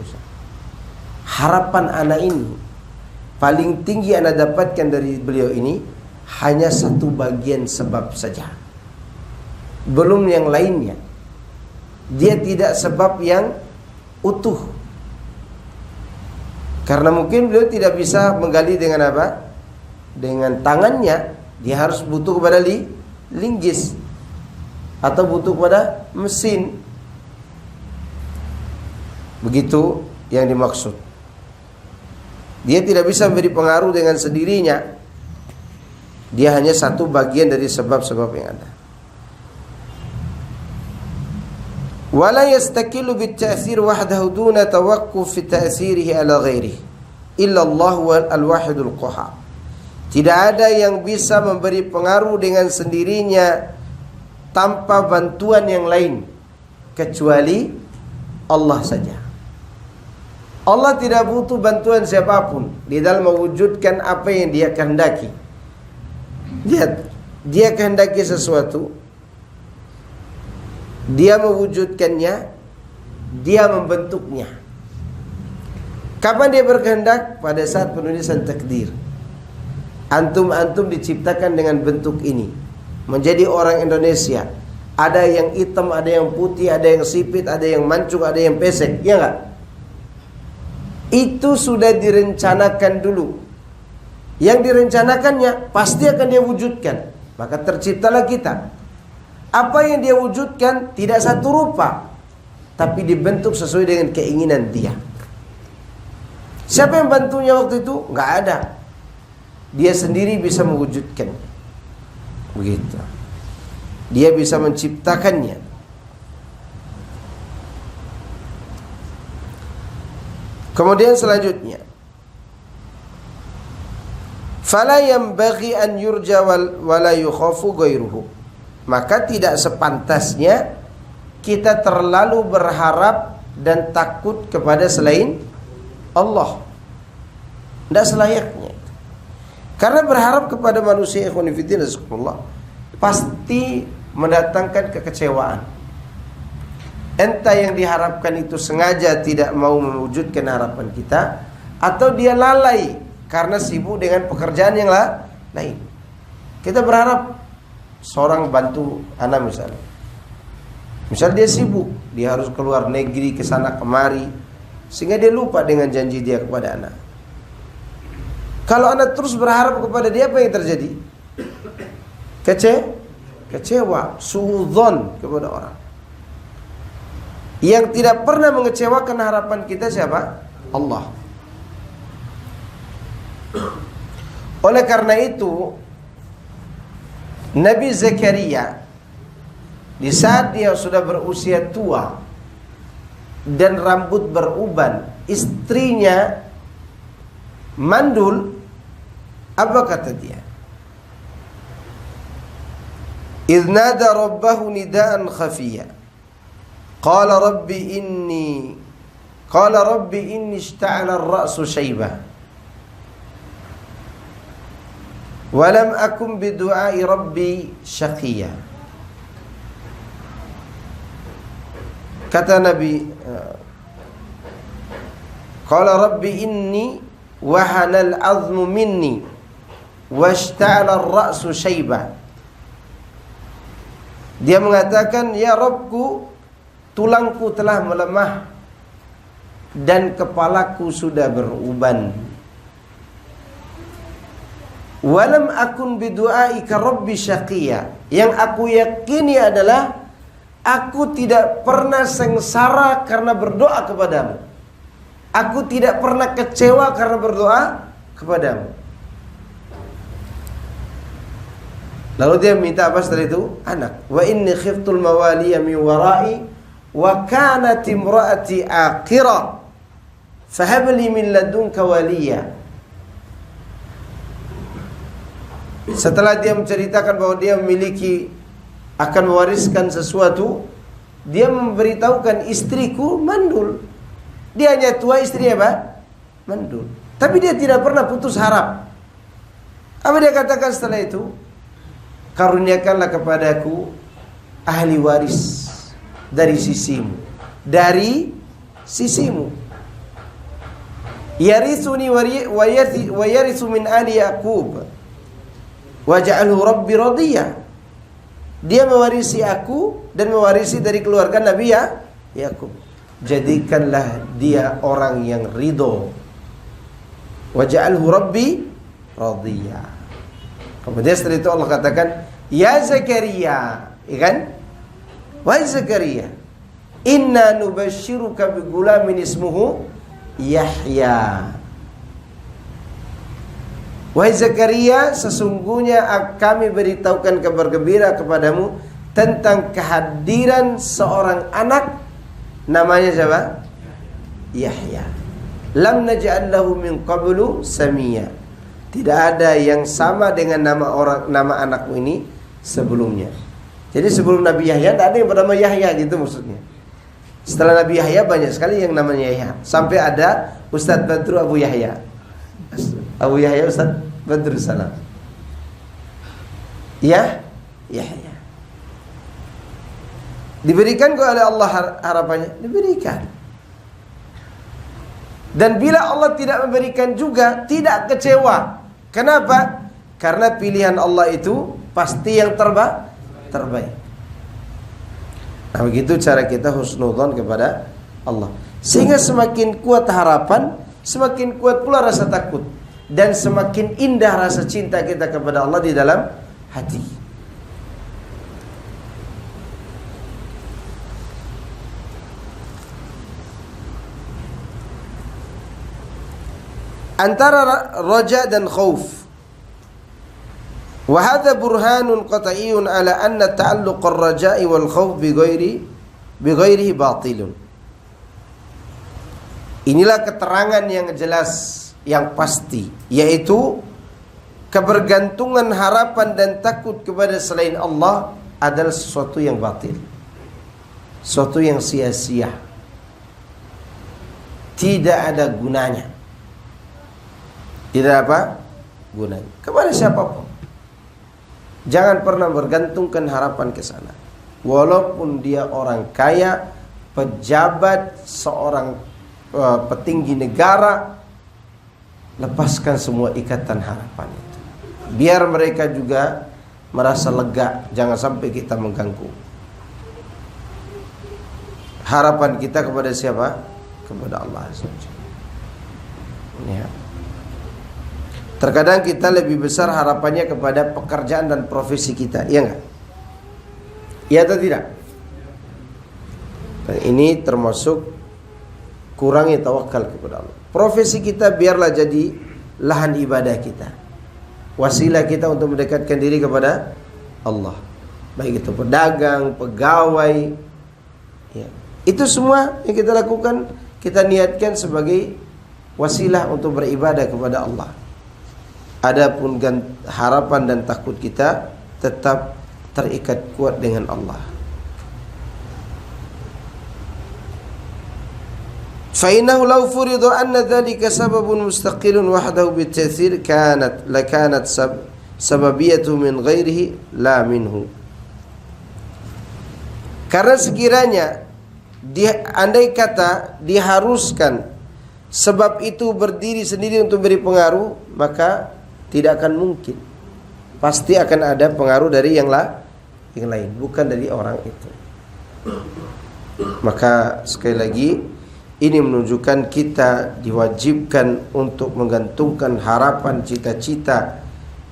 Harapan ana ini paling tinggi ana dapatkan dari beliau ini hanya satu bagian sebab saja, belum yang lainnya. Dia tidak sebab yang utuh, karena mungkin beliau tidak bisa menggali dengan apa? Dengan tangannya. Dia harus butuh kepada linggis atau butuh kepada mesin. Begitu yang dimaksud. Dia tidak bisa memberi pengaruh dengan sendirinya. Dia hanya satu bagian dari sebab-sebab yang ada. Wala yastaqilu bit-ta'thir wahdahu duna tawaqquf fi ta'thirihi ala ghairihi illa Allah al-wahidul qahhar. Tidak ada yang bisa memberi pengaruh dengan sendirinya tanpa bantuan yang lain kecuali Allah saja. Allah tidak butuh bantuan siapapun di dalam mewujudkan apa yang Dia kehendaki. Dia kehendaki sesuatu, Dia mewujudkannya, Dia membentuknya. Kapan Dia berkehendak? Pada saat penulisan takdir. Antum diciptakan dengan bentuk ini, menjadi orang Indonesia. Ada yang hitam, ada yang putih, ada yang sipit, ada yang mancung, ada yang pesek, ya enggak? Itu sudah direncanakan dulu. Yang direncanakannya pasti akan Dia wujudkan. Maka terciptalah kita. Apa yang Dia wujudkan tidak satu rupa, tapi dibentuk sesuai dengan keinginan Dia. Siapa yang bantunya waktu itu? Nggak ada. Dia sendiri bisa mewujudkan. Begitu. Dia bisa menciptakannya. Kemudian selanjutnya, fala yanbaghi an yurja wala yukhafu ghairuhu. Maka tidak sepantasnya kita terlalu berharap dan takut kepada selain Allah. Tidak selayaknya. Karena berharap kepada manusia, ikhwan fillah, pasti mendatangkan kekecewaan. Entah yang diharapkan itu sengaja tidak mau mewujudkan harapan kita, atau dia lalai karena sibuk dengan pekerjaan yang lain. Kita berharap seorang bantu anak misalnya. Misal dia sibuk, dia harus keluar negeri, ke sana kemari, sehingga dia lupa dengan janji dia kepada anak. Kalau anak terus berharap kepada dia, apa yang terjadi? Kecewa, suudzon kepada orang. Yang tidak pernah mengecewakan harapan kita siapa? Allah. Oleh karena itu, Nabi Zakaria di saat dia sudah berusia tua dan rambut beruban, istrinya mandul, apa kata dia? Idh nada rabbahu nidaan khafiyya. Qala rabbi inni ishta'ala ar-ra'su shaybah. Wa lam akun bidu'ai rabbi syaqiyya. Kata Nabi, qala rabbi inni wahana al-'azmu minni washta'ala ar-ra'su shaybah. Dia mengatakan, ya Rabbku, tulangku telah melemah dan kepalaku sudah beruban. Walam akun bidu'aika rabbi syaqiyya. Yang aku yakini adalah aku tidak pernah sengsara karena berdoa kepadamu. Aku tidak pernah kecewa karena berdoa kepadamu. Lalu dia minta apa setelah itu? Anak. Wa inni khiftul mawaliya min wara'i wa kanat imra'ati aqira fahab li min ladunka waliya. Setelah dia menceritakan bahwa dia memiliki, akan mewariskan sesuatu, dia memberitahukan, istriku mandul. Dia hanya tua, istrinya apa? Mandul. Tapi dia tidak pernah putus harap. Apa dia katakan setelah itu? Karuniakanlah kepadaku ahli waris dari sisimu. Dari sisimu. Yarithuni wa yarithu min ali Yaqub. Waj'alhu rabbi radiyah. Dia mewarisi aku dan mewarisi dari keluarga Nabi Yakub. Jadikanlah dia orang yang ridho. Waj'alhu rabbi radiyah. Kemudian setelah itu Allah katakan, ya Zakaria, ya kan? Wahai Zakaria, inna nubashiruka bi gulamin ismuhu Yahya. Wahai Zakaria, sesungguhnya kami beritahukan kabar gembira kepadamu tentang kehadiran seorang anak, namanya siapa? Yahya. Lam naj'al lahu min qablu samia. Tidak ada yang sama dengan nama anakmu ini sebelumnya. Jadi sebelum Nabi Yahya tidak ada yang bernama Yahya, gitu maksudnya. Setelah Nabi Yahya banyak sekali yang namanya Yahya. Sampai ada Ustadz Badru Abu Yahya. Abu Yahya Ustadz Badru Salam. Yahya. Diberikan oleh Allah harapannya? Diberikan. Dan bila Allah tidak memberikan juga, tidak kecewa. Kenapa? Karena pilihan Allah itu pasti yang terbaik. Nah, begitu cara kita husnudzon kepada Allah. Sehingga semakin kuat harapan, semakin kuat pula rasa takut, dan semakin indah rasa cinta kita kepada Allah di dalam hati. antara raja dan khauf. Wa hadha burhanun qat'iyyun ala anna ta'alluq ar-raja'i wal khauf bi ghairihi batilun. Inilah keterangan yang jelas, yang pasti, yaitu kebergantungan harapan dan takut kepada selain Allah adalah sesuatu yang batil, sesuatu yang sia-sia, tidak ada gunanya. Tidak apa? Gunanya. Kepada siapapun. Jangan pernah bergantungkan harapan ke sana. Walaupun dia orang kaya, pejabat, seorang petinggi negara, lepaskan semua ikatan harapan itu. Biar mereka juga merasa lega. Jangan sampai kita mengganggu. Harapan kita kepada siapa? Kepada Allah Azza wa Jalla. Ya. Terkadang kita lebih besar harapannya kepada pekerjaan dan profesi kita, iya enggak? Iya atau tidak? Dan ini termasuk kurangi tawakal kepada Allah. Profesi kita biarlah jadi lahan ibadah kita, wasilah kita untuk mendekatkan diri kepada Allah. Baik itu pedagang, pegawai, ya. Itu semua yang kita lakukan, kita niatkan sebagai wasilah untuk beribadah kepada Allah. Adapun harapan dan takut kita tetap terikat kuat dengan Allah. Fa innahu law furida anna dhalika sababun mustaqilun wahdahu bitathir lakanat sababiyatu min ghairihi la minhu. Karena sekiranya andai kata diharuskan sebab itu berdiri sendiri untuk beri pengaruh, maka tidak akan mungkin. Pasti akan ada pengaruh dari yang lain, bukan dari orang itu. Maka sekali lagi, ini menunjukkan kita diwajibkan untuk menggantungkan harapan, cita-cita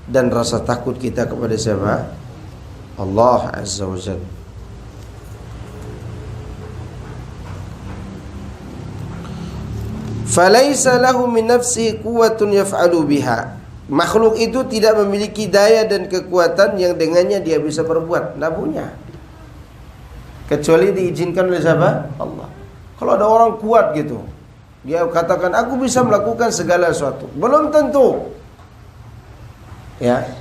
dan rasa takut kita kepada siapa? Allah Azza wa Jalla. Falaisa lahu min nafsihi quwwatun yaf'alu biha. Makhluk itu tidak memiliki daya dan kekuatan yang dengannya dia bisa berbuat, tidak punya. Kecuali diizinkan oleh siapa? Allah. Kalau ada orang kuat gitu, dia katakan aku bisa melakukan segala sesuatu, belum tentu. Ya,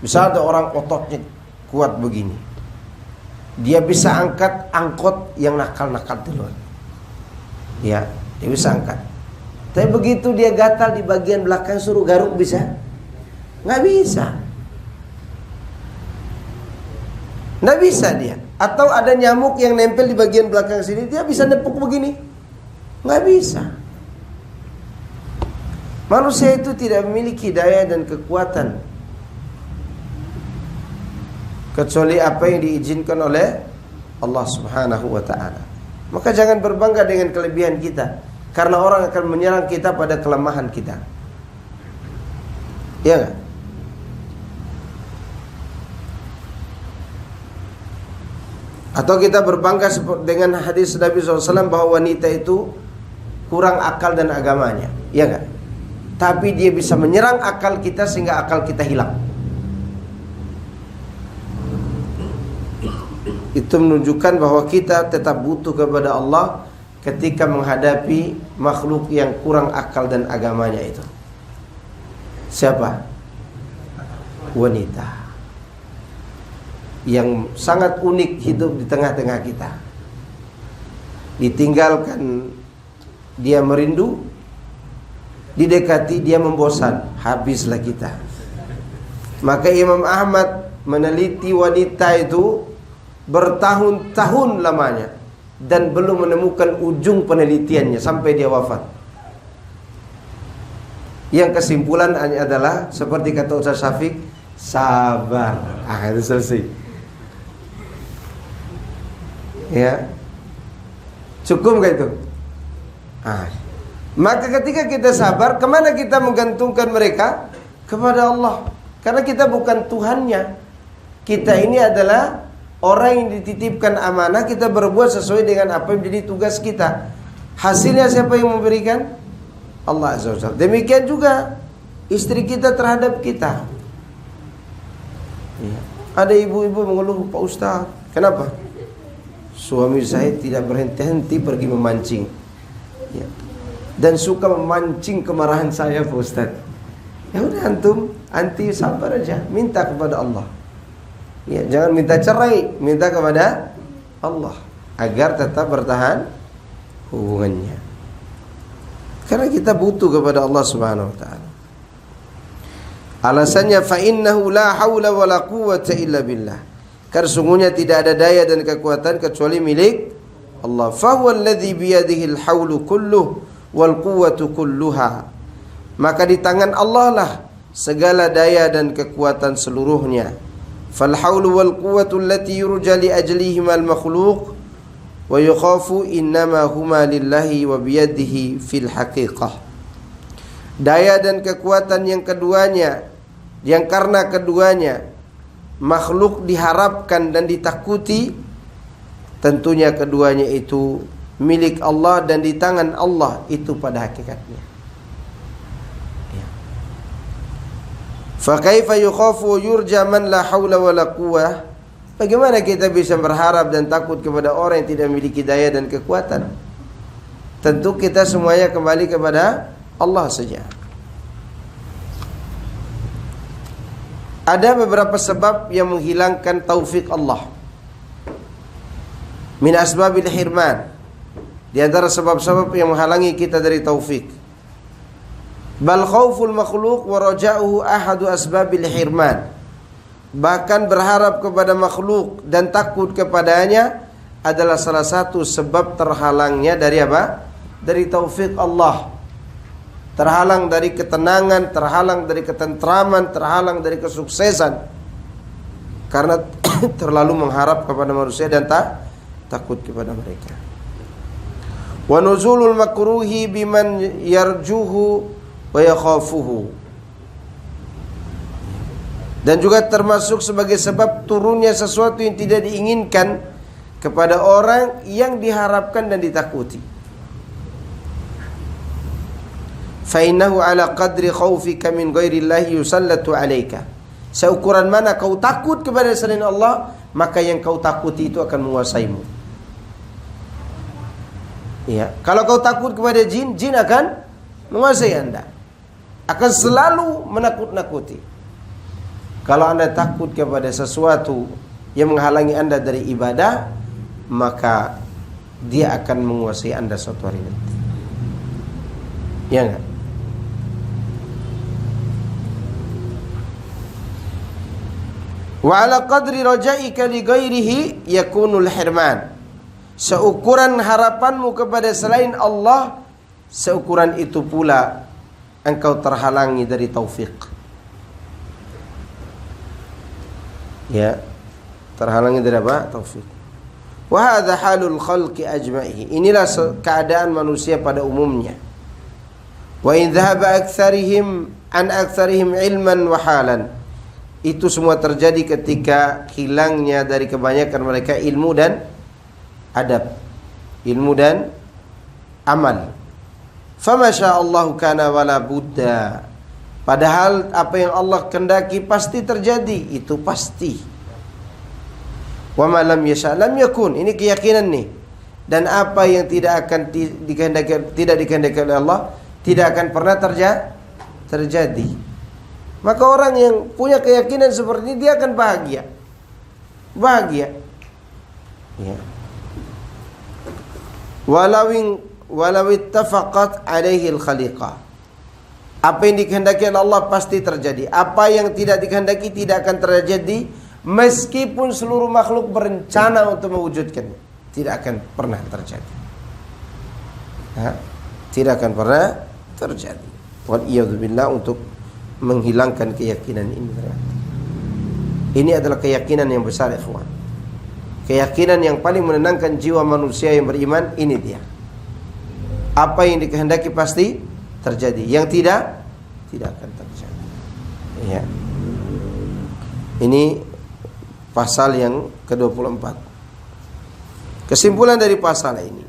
bisa ada orang ototnya kuat begini, dia bisa angkat angkot yang nakal-nakal duluan. Ya, dia bisa angkat. Tapi begitu dia gatal di bagian belakang suruh garuk bisa? Nggak bisa. Nggak bisa dia. Atau ada nyamuk yang nempel di bagian belakang sini, dia bisa nepuk begini? Nggak bisa. Manusia itu tidak memiliki daya dan kekuatan kecuali apa yang diizinkan oleh Allah Subhanahu wa ta'ala. Maka jangan berbangga dengan kelebihan kita, karena orang akan menyerang kita pada kelemahan kita. Iya enggak? Atau kita berbangga dengan hadis Nabi SAW bahwa wanita itu kurang akal dan agamanya. Iya enggak? Tapi dia bisa menyerang akal kita sehingga akal kita hilang. Itu menunjukkan bahwa kita tetap butuh kepada Allah ketika menghadapi makhluk yang kurang akal dan agamanya itu. Siapa? Wanita yang sangat unik hidup di tengah-tengah kita. Ditinggalkan dia merindu, didekati dia membosan, habislah kita. Maka Imam Ahmad meneliti wanita itu bertahun-tahun lamanya dan belum menemukan ujung penelitiannya sampai dia wafat. Yang kesimpulannya adalah seperti kata Ustaz Syafiq, sabar. Itu selesai. Ya, cukup gak itu? Maka ketika kita sabar, kemana kita menggantungkan mereka? Kepada Allah. Karena kita bukan Tuhannya. Kita ini adalah orang yang dititipkan amanah, kita berbuat sesuai dengan apa yang menjadi tugas kita. Hasilnya siapa yang memberikan? Allah Azza wa Jalla. Demikian juga istri kita terhadap kita. Ya. Ada ibu-ibu mengeluh, Pak Ustaz, kenapa? Suami saya tidak berhenti-henti pergi memancing, ya. Dan suka memancing kemarahan saya, Pak Ustaz. Ya udah, anti sabar aja, minta kepada Allah. Ya, jangan minta cerai, minta kepada Allah agar tetap bertahan hubungannya. Karena kita butuh kepada Allah Subhanahu wa taala. Alasannya fa innahu la haula wala quwwata illa billah. Karena sungguhnya tidak ada daya dan kekuatan kecuali milik Allah. Fa huwa alladhi bi yadihi al-haulu kulluh wal quwwatu kulluha. Maka di tangan Allah lah segala daya dan kekuatan seluruhnya. Fal haulu wal quwwatu allati yurja li ajlihima al-makhluq wa yukhafu innama huma lillahi wa biyadihi fil haqiqah. Daya dan kekuatan yang keduanya, yang karena keduanya makhluk diharapkan dan ditakuti, tentunya keduanya itu milik Allah dan di tangan Allah itu pada hakikatnya. Fa kaifa yukhafu yurja man la haula wala quwwah? Bagaimana kita bisa berharap dan takut kepada orang yang tidak memiliki daya dan kekuatan? Tentu kita semuanya kembali kepada Allah saja. Ada beberapa sebab yang menghilangkan taufik Allah. Min asbabil hirman. Di antara sebab-sebab yang menghalangi kita dari taufik. Bal khauful makhluq wa raja'uhu ahadu asbabil hirman. Bahkan berharap kepada makhluk dan takut kepadanya adalah salah satu sebab terhalangnya dari apa? Dari taufik Allah. Terhalang dari ketenangan, terhalang dari ketentraman, terhalang dari kesuksesan. Karena terlalu mengharap kepada manusia dan takut kepada mereka. Wa nuzulul makruhi biman yarjuhu wa yakhafuhu. Dan juga termasuk sebagai sebab turunnya sesuatu yang tidak diinginkan kepada orang yang diharapkan dan ditakuti. Fa innahu ala qadri khaufika min ghairillahi yusallatu alayka. Seukuran mana kau takut kepada selain Allah, maka yang kau takuti itu akan menguasaimu. Ya, kalau kau takut kepada jin, jin akan menguasai Anda. Akan selalu menakut-nakuti. Kalau Anda takut kepada sesuatu yang menghalangi Anda dari ibadah, maka dia akan menguasai Anda suatu hari nanti. Ya enggak? Wa ala qadri raja'ika li ghairihi yakunul hirman. Seukuran harapanmu kepada selain Allah, seukuran itu pula engkau terhalangi dari taufik. Ya, terhalangi dari apa? Taufik. Wa hadza halul khalqi ajma'ihi. Inilah keadaan manusia pada umumnya. Wa in dhahaba aktsarihim an aktsarihim ilman wa halan. Itu semua terjadi ketika hilangnya dari kebanyakan mereka ilmu dan adab, ilmu dan amal. Fama sya'allahu kana wala budda. Padahal apa yang Allah kehendaki pasti terjadi, itu pasti. Wa ma lam yasha' lam yakun. Ini keyakinan nih. Dan apa yang tidak akan dikehendaki oleh Allah tidak akan pernah terjadi. Maka orang yang punya keyakinan seperti ini dia akan bahagia. Bahagia. Ya. Walau ittafaqat alaihi al-khaliqah. Apa yang dikehendaki oleh Allah pasti terjadi. Apa yang tidak dikehendaki tidak akan terjadi, meskipun seluruh makhluk berencana untuk mewujudkannya, tidak akan pernah terjadi. Tidak akan pernah terjadi. Waliyadzubillah, untuk menghilangkan keyakinan ini. Ini adalah keyakinan yang besar, ikhwan. Keyakinan yang paling menenangkan jiwa manusia yang beriman, ini dia. Apa yang dikehendaki pasti terjadi, yang tidak akan terjadi. Ya. Ini pasal yang ke-24. Kesimpulan dari pasal ini.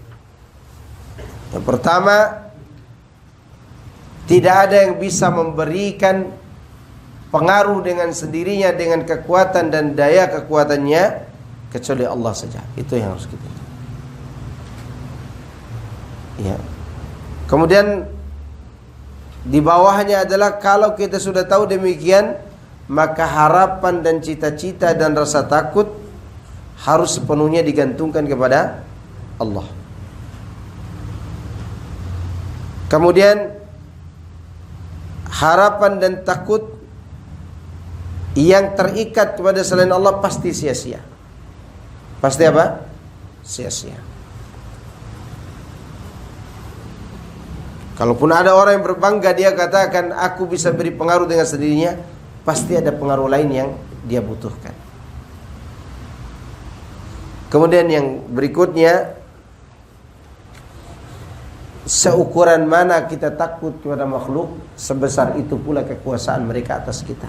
Yang pertama, Tidak ada yang bisa memberikan pengaruh dengan sendirinya dengan kekuatan dan daya kekuatannya kecuali Allah saja. Itu yang harus kita tahu. Ya. Kemudian di bawahnya adalah kalau kita sudah tahu demikian, maka harapan dan cita-cita dan rasa takut harus sepenuhnya digantungkan kepada Allah. Kemudian harapan dan takut yang terikat kepada selain Allah pasti sia-sia. Pasti apa? Sia-sia. Kalaupun ada orang yang berbangga, dia katakan aku bisa beri pengaruh dengan sendirinya, pasti ada pengaruh lain yang dia butuhkan. Kemudian yang berikutnya, seukuran mana kita takut kepada makhluk, sebesar itu pula kekuasaan mereka atas kita.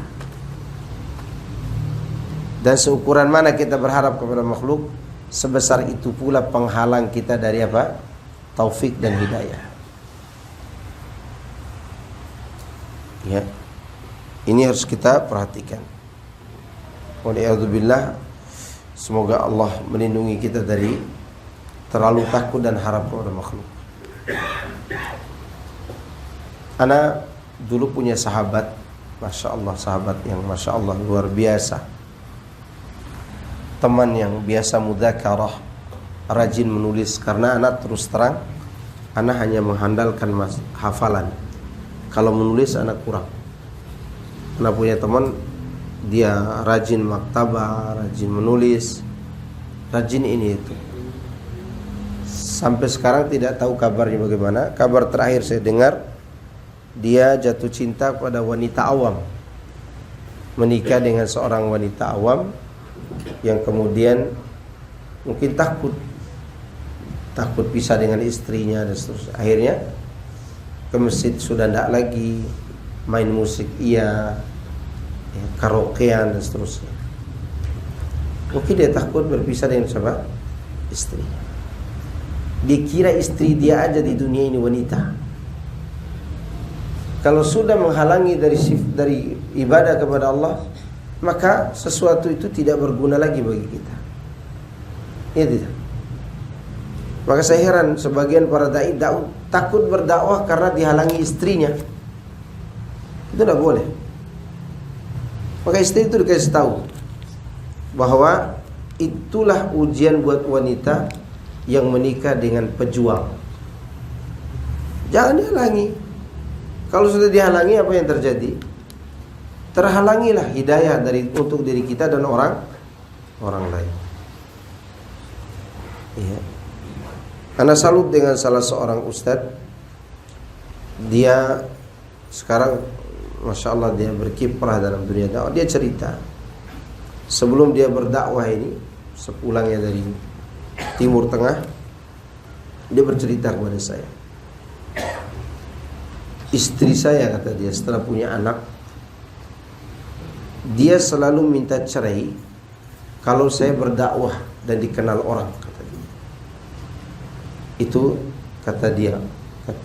Dan seukuran mana kita berharap kepada makhluk, sebesar itu pula penghalang kita dari apa? Taufik dan hidayah. Ya. Ini harus kita perhatikan. Waliyadzubillah, semoga Allah melindungi kita dari terlalu takut dan harap kepada makhluk. Ana dulu punya sahabat, Masya Allah, sahabat yang Masya Allah luar biasa. Teman yang biasa mudzakarah, rajin menulis. Karena anak terus terang, anak hanya mengandalkan hafalan. Kalau menulis anak kurang. Anak punya teman, dia rajin maktabah, rajin menulis, rajin ini itu. Sampai sekarang tidak tahu kabarnya bagaimana. Kabar terakhir saya dengar, dia jatuh cinta pada wanita awam, menikah dengan seorang wanita awam yang kemudian mungkin takut pisah dengan istrinya dan seterusnya. Akhirnya ke masjid sudah tidak lagi, main musik iya, ya, karaokean dan seterusnya. Mungkin dia takut berpisah dengan siapa? Istrinya. Dikira istri dia aja di dunia ini wanita. Kalau sudah menghalangi dari ibadah kepada Allah, maka sesuatu itu tidak berguna lagi bagi kita. Ya tidak. Maka saya heran sebagian para dai takut berdakwah karena dihalangi istrinya. Itu tidak boleh. Maka istri itu dikasih tahu bahwa itulah ujian buat wanita yang menikah dengan pejuang. Jangan dihalangi. Kalau sudah dihalangi, apa yang terjadi? Terhalangilah hidayah untuk diri kita dan orang lain. Ya. Karena salut dengan salah seorang ustadz. Dia sekarang Masya Allah dia berkiprah dalam dunia dakwah. Dia cerita sebelum dia berdakwah ini, sepulangnya dari Timur Tengah, dia bercerita kepada saya, istri saya, kata dia, setelah punya anak, dia selalu minta cerai kalau saya berdakwah dan dikenal orang, kata dia. Itu kata dia,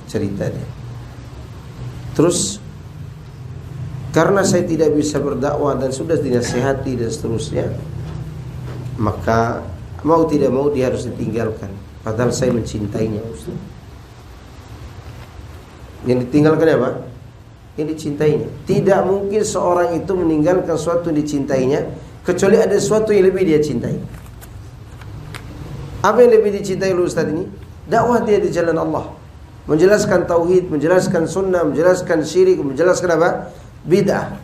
cerita dia. Terus karena saya tidak bisa berdakwah dan sudah dinasihati dan seterusnya, maka mau tidak mau dia harus ditinggalkan. Padahal saya mencintainya, Ustaz. Yang ditinggalkan apa? Yang dicintainya. Tidak mungkin seorang itu meninggalkan sesuatu yang dicintainya kecuali ada sesuatu yang lebih dia cintai. Apa yang lebih dicintai oleh Ustaz ini? Dakwah dia di jalan Allah, menjelaskan tauhid, menjelaskan sunnah, menjelaskan syirik, menjelaskan apa? Bid'ah.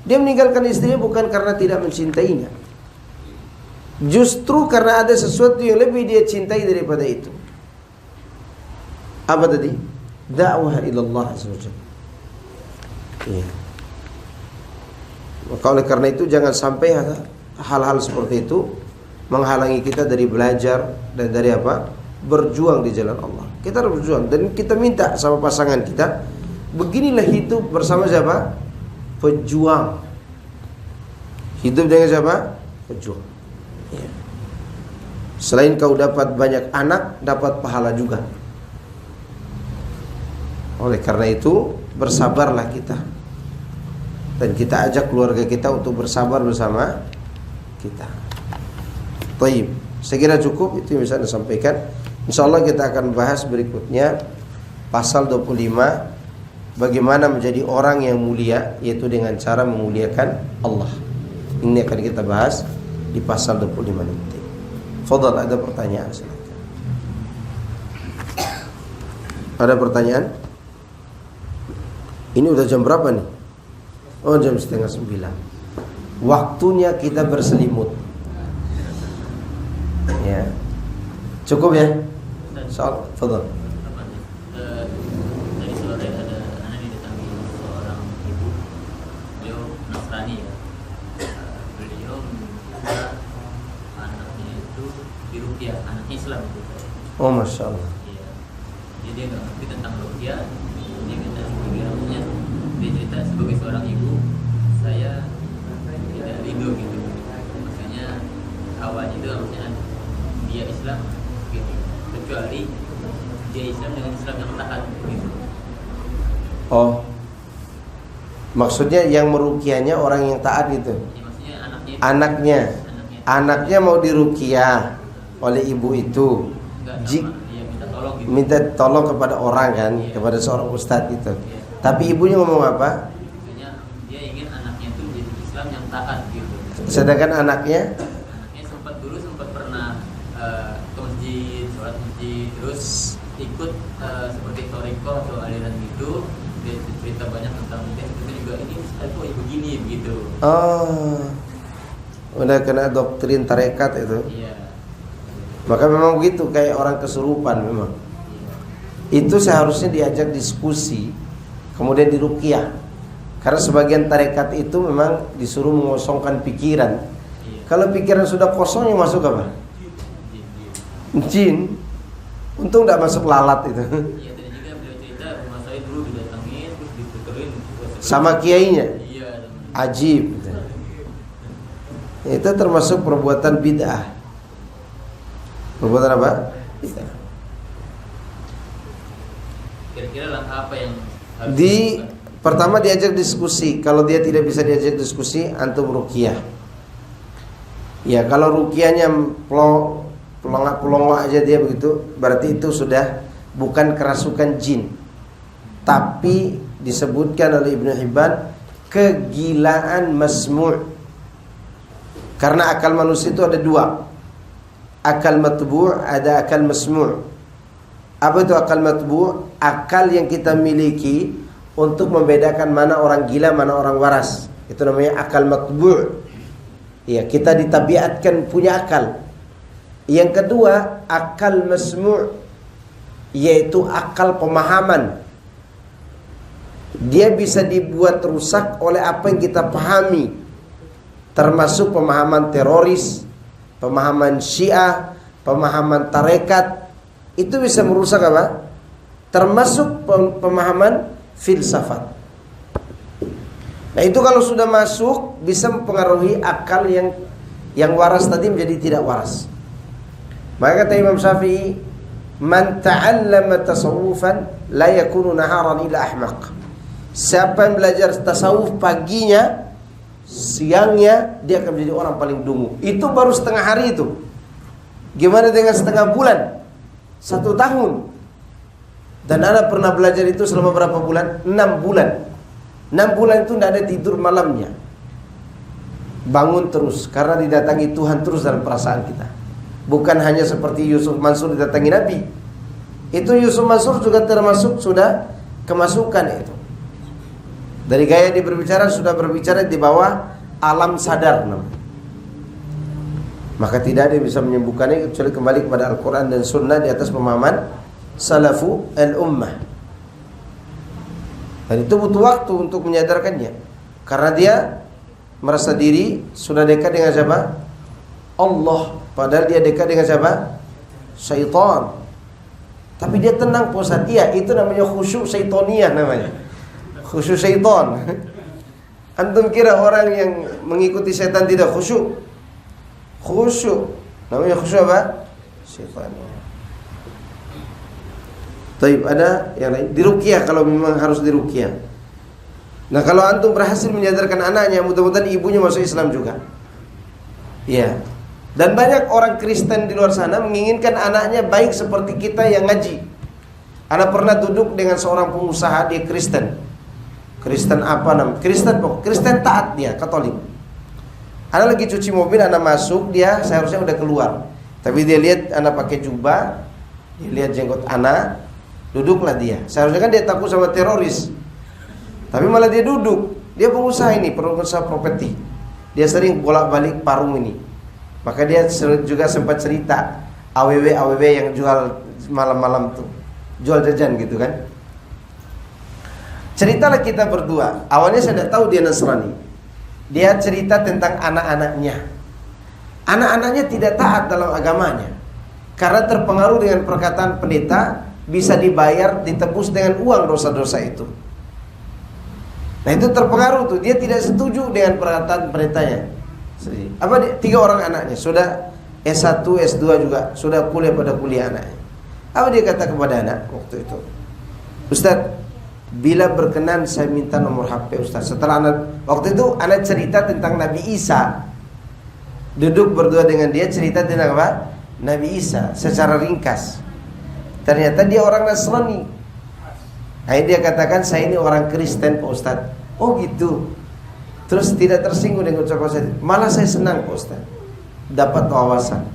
Dia meninggalkan istrinya bukan karena tidak mencintainya, justru karena ada sesuatu yang lebih dia cintai daripada itu. Apa tadi? Dakwah ilallah azza wajalla. Ya. Maka oleh karena itu jangan sampai hal-hal seperti itu menghalangi kita dari belajar dan dari apa? Berjuang di jalan Allah. Kita harus berjuang dan kita minta sama pasangan kita, beginilah hidup bersama siapa? Pejuang. Hidup dengan siapa? Pejuang. Ya. Selain kau dapat banyak anak, dapat pahala juga. Oleh karena itu bersabarlah kita, dan kita ajak keluarga kita untuk bersabar bersama kita. Baik, saya kira cukup itu yang bisa saya sampaikan. Insyaallah kita akan bahas berikutnya pasal 25, bagaimana menjadi orang yang mulia, yaitu dengan cara memuliakan Allah. Ini akan kita bahas di pasal 25 nanti. Fadhal, ada pertanyaan silakan. Ada pertanyaan? Ini udah jam berapa nih? Oh, jam 8:30. Waktunya kita berselimut. Ya. Cukup ya? Soal, fadhal. Tadi sore ada anak didatangi seorang ibu, beliau Nasrani ya. Beliau minta anaknya itu diruqyah, anaknya Islam itu. Oh, masya Allah. Iya. Jadi dia nggak ngerti tentang ruqyah. Dia minta ruqyah. Dia cerita sebagai seorang ibu, saya tidak ridho gitu. Makanya awalnya itu harusnya dia Islam gitu. Kecuali dia Islam dengan Islam yang taat gitu. Oh, maksudnya yang meruqyahnya orang yang taat gitu. Ya, maksudnya Anaknya mau diruqyah oleh ibu itu. Dia minta tolong gitu. Minta tolong kepada orang kan, kepada seorang ustadz itu. Tapi ibunya ngomong apa? Maksudnya dia ingin anaknya itu jadi Islam yang taat gitu. Sedangkan anaknya sempat pernah ke masjid, sholat masjid, terus ikut seperti toriko atau aliran gitu. Dia cerita banyak tentang itu juga, ini Ustaz kok begini begitu. oh, udah kena doktrin tarekat itu. Iya. Maka memang begitu, kayak orang kesurupan memang. Itu seharusnya diajak diskusi, kemudian diruqyah. Karena sebagian tarekat itu memang disuruh mengosongkan pikiran. Iya. Kalau pikiran sudah kosong, yang masuk apa? Jin. Untung tidak masuk lalat itu. Iya, tadi juga beliau cerita rumah saya dulu didatangin terus diputerin Sama kiainya. Iya. Ajib. Itu termasuk perbuatan bid'ah. Perbuatan apa? Bid'ah. Kira-kira langkah apa yang harus Pertama diajak diskusi. Kalau dia tidak bisa diajak diskusi, antum ruqyah. Ya, kalau ruqyahnya pelongok aja dia begitu, berarti itu sudah bukan kerasukan jin. Tapi disebutkan oleh Ibnu Hibban kegilaan masmu'. Karena akal manusia itu ada dua. Akal matbu', ada akal masmu'. Apa itu akal matbu'? Akal yang kita miliki untuk membedakan mana orang gila, mana orang waras. Itu namanya akal matbu'. Ya, kita ditabiatkan punya akal. Yang kedua, akal masmu', yaitu akal pemahaman. Dia bisa dibuat rusak oleh apa yang kita pahami, termasuk pemahaman teroris, pemahaman Syiah, pemahaman tarekat. Itu bisa merusak apa? Termasuk pemahaman filsafat. Nah, itu kalau sudah masuk bisa mempengaruhi akal yang waras tadi menjadi tidak waras. Maka kata Imam Syafi'i, man ta'allama tasawufan la yakunu naharan illa ahmaq. Siapa yang belajar tasawuf paginya, siangnya dia akan menjadi orang paling dungu. Itu baru setengah hari itu. Gimana dengan setengah bulan? 1 tahun. Dan Anda pernah belajar itu selama berapa bulan? 6 bulan. 6 bulan itu tidak ada tidur malamnya. Bangun terus, karena didatangi Tuhan terus dalam perasaan kita. Bukan hanya seperti Yusuf Mansur didatangi Nabi. Itu Yusuf Mansur juga termasuk sudah kemasukan itu. Dari gaya dia berbicara, sudah berbicara di bawah alam sadar namanya. Maka tidak ada yang bisa menyembuhkannya kecuali kembali kepada Al-Quran dan Sunnah di atas pemahaman Salafu al-Ummah. Dan itu butuh waktu untuk menyadarkannya. Karena dia merasa diri sudah dekat dengan siapa? Allah. Padahal dia dekat dengan siapa? Syaitan. Tapi dia tenang, Pak Ustaz. Iya, itu namanya khusyuk syaitoniyah namanya. Khusyuk syaitan. Antum kira orang yang mengikuti setan tidak khusyuk? Khusyuk. Namanya khusyuk apa? Syaitaniyah. Taib, ada yang lain? Diruqyah kalau memang harus diruqyah. Nah, kalau antum berhasil menyadarkan anaknya, mudah-mudahan ibunya masuk Islam juga. Ya. Dan banyak orang Kristen di luar sana menginginkan anaknya baik seperti kita yang ngaji. Ana pernah duduk dengan seorang pengusaha, dia Kristen. Kristen apa namanya? Kristen taat, dia Katolik. Ana lagi cuci mobil, ana masuk, dia seharusnya udah keluar. Tapi dia lihat ana pakai jubah, dia lihat jenggot ana, duduklah dia. Seharusnya kan dia takut sama teroris, tapi malah dia duduk. Dia pengusaha ini, pengusaha properti. Dia sering bolak-balik Parung ini. Maka dia juga sempat cerita AWW yang jual malam-malam tuh, jual jajan gitu kan. Ceritalah kita berdua. Awalnya saya tidak tahu dia Nasrani. Dia cerita tentang anak-anaknya. Anak-anaknya tidak taat dalam agamanya karena terpengaruh dengan perkataan pendeta, bisa dibayar, ditebus dengan uang dosa-dosa itu. Nah, itu terpengaruh tuh. Dia tidak setuju dengan perkataan pendetanya. Apa 3 orang anaknya sudah S1, S2 juga, sudah kuliah pada kuliah anaknya. Apa dia kata kepada anak waktu itu? Ustaz, bila berkenan saya minta nomor HP Ustaz. Setelah anak, waktu itu anak cerita tentang Nabi Isa. Duduk berdua dengan dia, cerita tentang apa? Nabi Isa secara ringkas. Ternyata dia orang Nasrani. Akhirnya dia katakan, saya ini orang Kristen Pak Ustaz. Oh gitu. Terus tidak tersinggung dengan ucapan saya. Malah saya senang Pak Ustaz, dapat wawasan.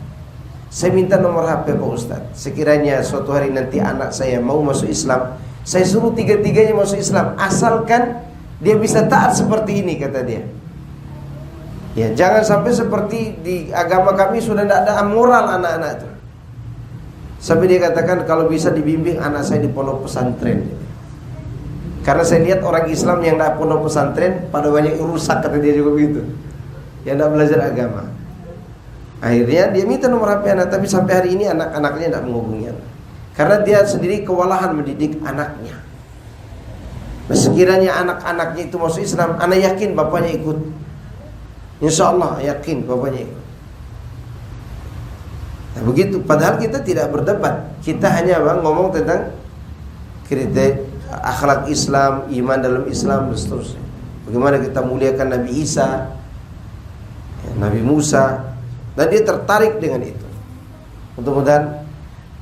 Saya minta nomor HP Pak Ustaz. Sekiranya suatu hari nanti anak saya mau masuk Islam, saya suruh 3-tiganya masuk Islam, asalkan dia bisa taat seperti ini, kata dia. Ya, jangan sampai seperti di agama kami sudah tidak ada moral anak-anak itu. Sampai dia katakan kalau bisa dibimbing anak saya di pondok pesantren. Karena saya lihat orang Islam yang tidak pondok pesantren pada banyak rusak, kata dia juga begitu. Yang tidak belajar agama. Akhirnya dia minta nomor HP anak, tapi sampai hari ini anak-anaknya tidak menghubungi anak. Karena dia sendiri kewalahan mendidik anaknya. Nah, sekiranya anak-anaknya itu masuk Islam, anak yakin bapaknya ikut. Insya Allah yakin bapaknya ikut. Nah, begitu. Padahal kita tidak berdebat. Kita hanya ngomong tentang kriteria akhlak Islam, iman dalam Islam, dan seterusnya. Bagaimana kita muliakan Nabi Isa, Nabi Musa, dan dia tertarik dengan itu. Mudah-mudahan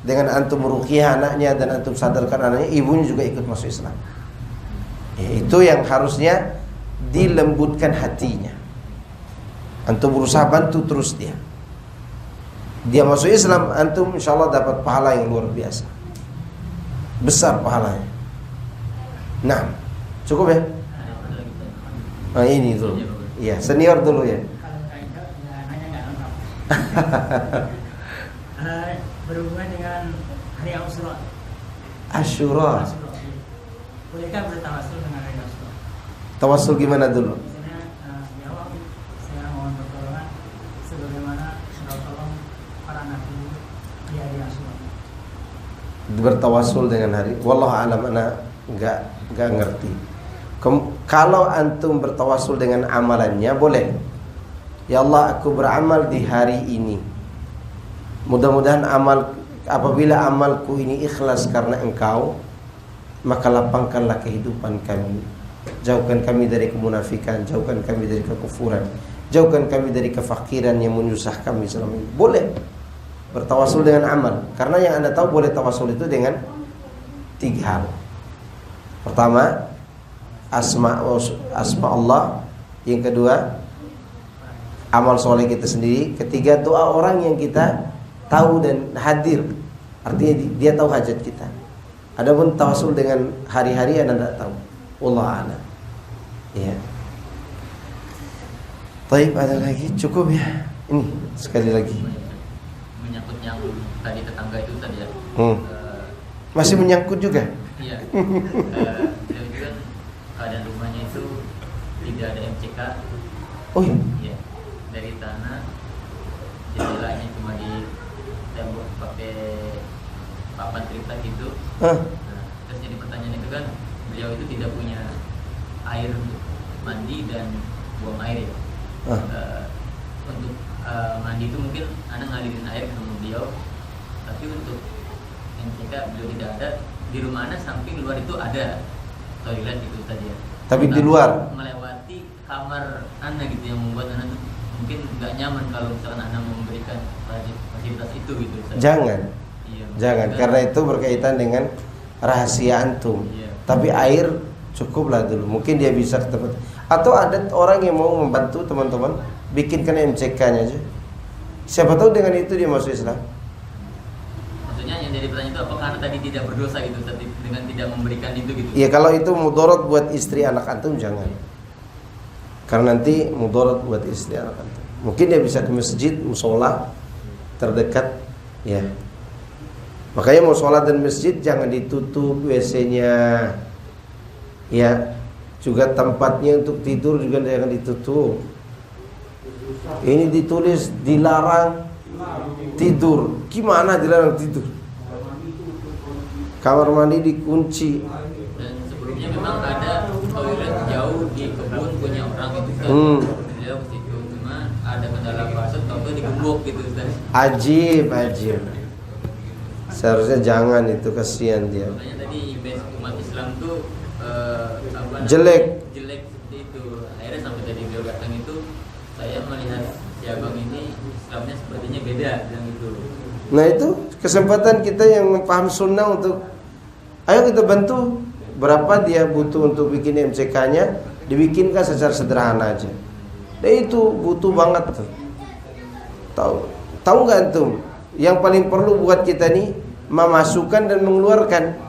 dengan antum meruqyah anaknya dan antum sadarkan anaknya, ibunya juga ikut masuk Islam. Itu yang harusnya dilembutkan hatinya. Antum berusaha bantu terus dia. Dia masuk Islam, antum insya Allah dapat pahala yang luar biasa, besar pahalanya. Nah, cukup ya? Nah, ini dulu. Iya, senior dulu ya. Berhubungan dengan hari Asyura. Asyura. Bolehkah bertawasul dengan hari Asyura? Tawasul gimana dulu? Misalnya, ya Allah, saya mohon pertolongan sebagaimana tolong para nabi di hari Asyura. Bertawasul dengan hari. Wallahu a'lam, ana enggak ngerti. Kalau antum bertawasul dengan amalannya boleh. Ya Allah, aku beramal di hari ini. Mudah-mudahan apabila amalku ini ikhlas karena Engkau, maka lapangkanlah kehidupan kami. Jauhkan kami dari kemunafikan, jauhkan kami dari kekufuran, jauhkan kami dari kefakiran yang menyusah kami selama ini. Boleh bertawasul dengan amal. Karena yang Anda tahu boleh tawasul itu dengan 3 hal. Pertama, asma Allah. Yang kedua, amal soleh kita sendiri. Ketiga, doa orang yang kita tahu dan hadir. Artinya dia tahu hajat kita. Adapun tawasul dengan hari-hari Anda tidak tahu. Wallahu a'lam. Ya. Baik, ada lagi? Cukup ya. Ini sekali lagi. Menyangkut yang tadi tetangga itu tadi ya. Masih menyangkut juga. Iya. Beliau juga keadaan rumahnya itu tidak ada MCK. Oh iya. Iya. Dari tanah, jendelanya cuma di tembok pakai papan triplek gitu. Nah, terus jadi pertanyaan itu kan, beliau itu tidak punya air untuk mandi dan buang air ya. Untuk mandi itu mungkin anak ngalirin air ke rumah beliau, tapi untuk MCK beliau tidak ada. di rumah Anda samping luar itu ada toilet itu tadi ya. Tapi di luar melewati kamar Anda gitu yang membuat Anda tuh mungkin nggak nyaman kalau misalkan Anda memberikan fasilitas itu gitu. jangan. Iya, Jangan, karena itu berkaitan dengan rahasia antum. Iya. Tapi air cukuplah dulu. Mungkin dia bisa ke tempat. Atau ada orang yang mau membantu teman-teman, bikinkan MCK-nya aja. Siapa tahu dengan itu dia masuk Islam. Maksudnya yang jadi pertanyaan itu apakah Anda tadi tidak berdosa gitu dengan tidak memberikan itu gitu? Iya, kalau itu mudarat buat istri anak antum jangan. Karena nanti mudarat buat istri anak antum. Mungkin dia bisa ke masjid, musola terdekat, ya. Makanya mau sholat dan masjid jangan ditutup WC-nya, ya. Juga tempatnya untuk tidur juga jangan ditutup. Ini ditulis dilarang tidur. Gimana dilarang tidur? Kamar mandi dikunci. Dan sebelumnya memang ada toilet jauh di kebun punya orang itu kan. Beliau ke situ cuma ada kendala fase atau digembok gitu Ustaz. Ajib. Seharusnya jangan, itu kasihan dia. Makanya tadi image umat Islam tuh Jelek. seperti itu. Akhirnya sampai tadi beliau datang itu saya melihat si abang ini Islamnya sepertinya beda bilang itu. Nah itu kesempatan kita yang paham sunnah untuk ayo kita bantu. Berapa dia butuh untuk bikin MCK-nya, dibikinkan secara sederhana aja. Dan itu butuh banget tuh. Tahu nggak antum? Yang paling perlu buat kita nih memasukkan dan mengeluarkan.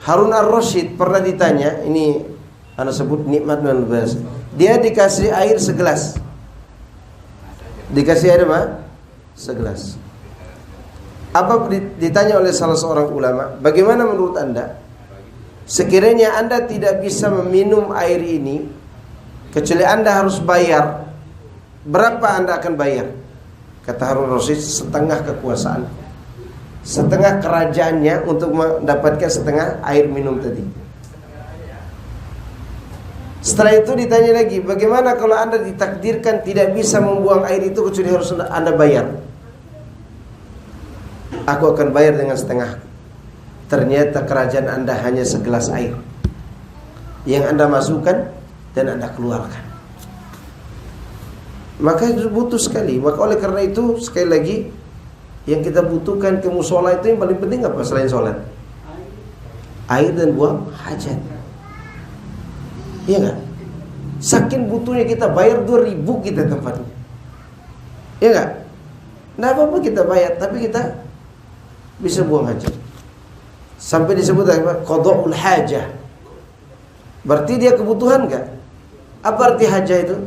Harun ar-Rasyid pernah ditanya, ini ana sebut nikmat dan luas. Dia dikasih air segelas. Dikasih air apa? Segelas. Apa ditanya oleh salah seorang ulama, bagaimana menurut Anda? Sekiranya Anda tidak bisa meminum air ini, kecuali Anda harus bayar, berapa Anda akan bayar? Kata Harun ar-Rasyid, setengah kekuasaan, setengah kerajaannya untuk mendapatkan setengah air minum tadi. Setelah itu ditanya lagi, bagaimana kalau Anda ditakdirkan tidak bisa membuang air itu kecuali harus Anda bayar? Aku akan bayar dengan setengah. Ternyata kerajaan Anda hanya segelas air yang Anda masukkan dan Anda keluarkan. Maka itu butuh sekali. Maka oleh karena itu sekali lagi, yang kita butuhkan ke musola itu yang paling penting apa selain sholat? Air dan buang hajat. Iya gak? Saking butuhnya kita bayar 2.000 kita tempatnya. Iya gak? Nah apa-apa kita bayar, tapi kita bisa buang hajat. Sampai disebut apa? Qada'ul hajah. Berarti dia kebutuhan gak? Apa arti hajah itu?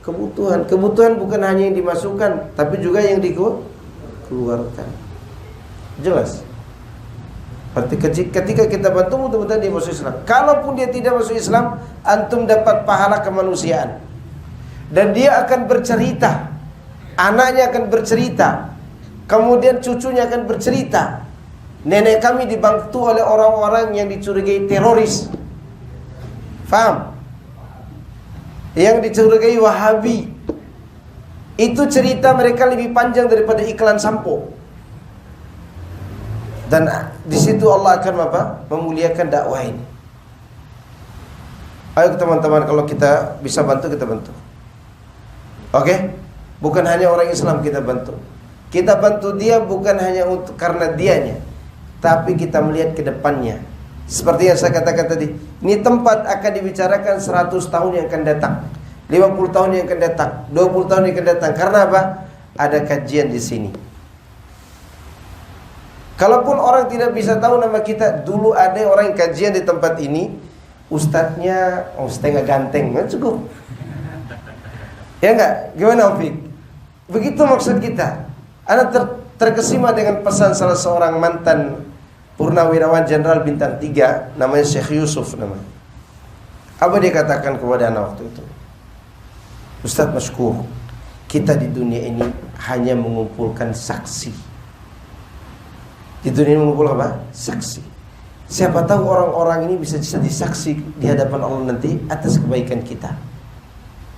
Kebutuhan. Kebutuhan bukan hanya yang dimasukkan, tapi juga yang dikeluarkan. Jelas? Berarti ketika kita bantu mudah-mudahan dia masuk Islam. Kalaupun dia tidak masuk Islam, antum dapat pahala kemanusiaan. Dan dia akan bercerita, anaknya akan bercerita, kemudian cucunya akan bercerita, nenek kami dibantu oleh orang-orang yang dicurigai teroris. Faham? Yang dicurigai Wahabi. Itu cerita mereka lebih panjang daripada iklan sampo. Dan di situ Allah akan apa? Memuliakan dakwah ini. Ayo teman-teman, kalau kita bisa bantu, kita bantu. Oke? Bukan hanya orang Islam kita bantu. Kita bantu dia bukan hanya untuk karena dianya, tapi kita melihat ke depannya. Seperti yang saya katakan tadi, ini tempat akan dibicarakan 100 tahun yang akan datang, 50 tahun yang akan datang, 20 tahun yang akan datang. Karena apa? Ada kajian di sini. Kalaupun orang tidak bisa tahu nama kita, dulu ada orang yang kajian di tempat ini, ustadznya setengah ganteng, nggak cukup. Ya enggak? Gimana Opik? Begitu maksud kita. Anda terkesima dengan pesan salah seorang mantan Purnawirawan Jenderal Bintang 3, namanya Syekh Yusuf namanya. Apa dia katakan kepada anak waktu itu? Ustaz Maskur, kita di dunia ini hanya mengumpulkan saksi. Di dunia ini mengumpulkan apa? Saksi. Siapa tahu orang-orang ini bisa jadi saksi di hadapan Allah nanti atas kebaikan kita.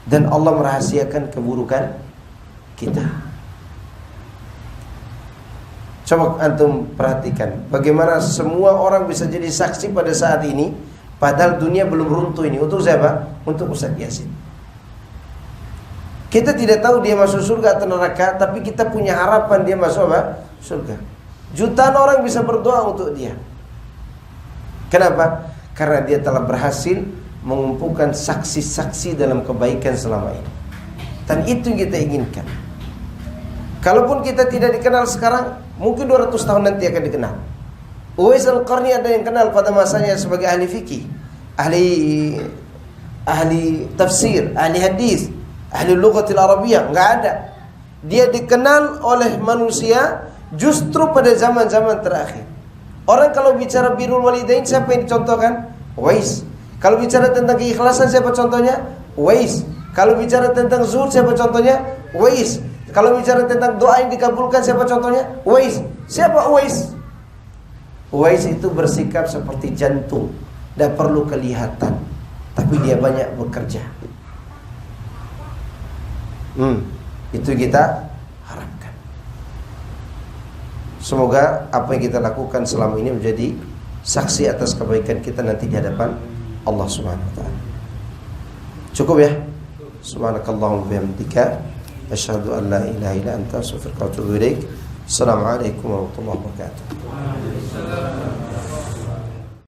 Dan Allah merahasiakan keburukan kita. Coba antum perhatikan bagaimana semua orang bisa jadi saksi pada saat ini, padahal dunia belum runtuh ini. Untuk siapa? Untuk Ustaz Yasin. Kita tidak tahu dia masuk surga atau neraka, tapi kita punya harapan dia masuk apa? Surga. Jutaan orang bisa berdoa untuk dia. Kenapa? Karena dia telah berhasil mengumpulkan saksi-saksi dalam kebaikan selama ini. Dan itu yang kita inginkan. Kalaupun kita tidak dikenal sekarang, mungkin 200 tahun nanti akan dikenal. Uwais Al-Qarni ada yang kenal pada masanya sebagai ahli fikih, ahli tafsir, ahli hadis, ahli lughatil Arabiyah. Enggak ada. Dia dikenal oleh manusia justru pada zaman-zaman terakhir. Orang kalau bicara birrul walidain, siapa yang dicontohkan? Uwais. Kalau bicara tentang keikhlasan, siapa contohnya? Uwais. Kalau bicara tentang zuhud, siapa contohnya? Uwais. Kalau bicara tentang doa yang dikabulkan, siapa contohnya? Uwais. Siapa Uwais? Uwais itu bersikap seperti jantung, tidak perlu kelihatan, tapi dia banyak bekerja. Itu kita harapkan. Semoga apa yang kita lakukan selama ini menjadi saksi atas kebaikan kita nanti di hadapan Allah Subhanahu wa taala. Cukup ya? Subhanakallahumma bihamdika asyhadu an la ilaha illa anta astaghfiruka wa atubu ilaik. Assalamualaikum warahmatullahi wabarakatuh.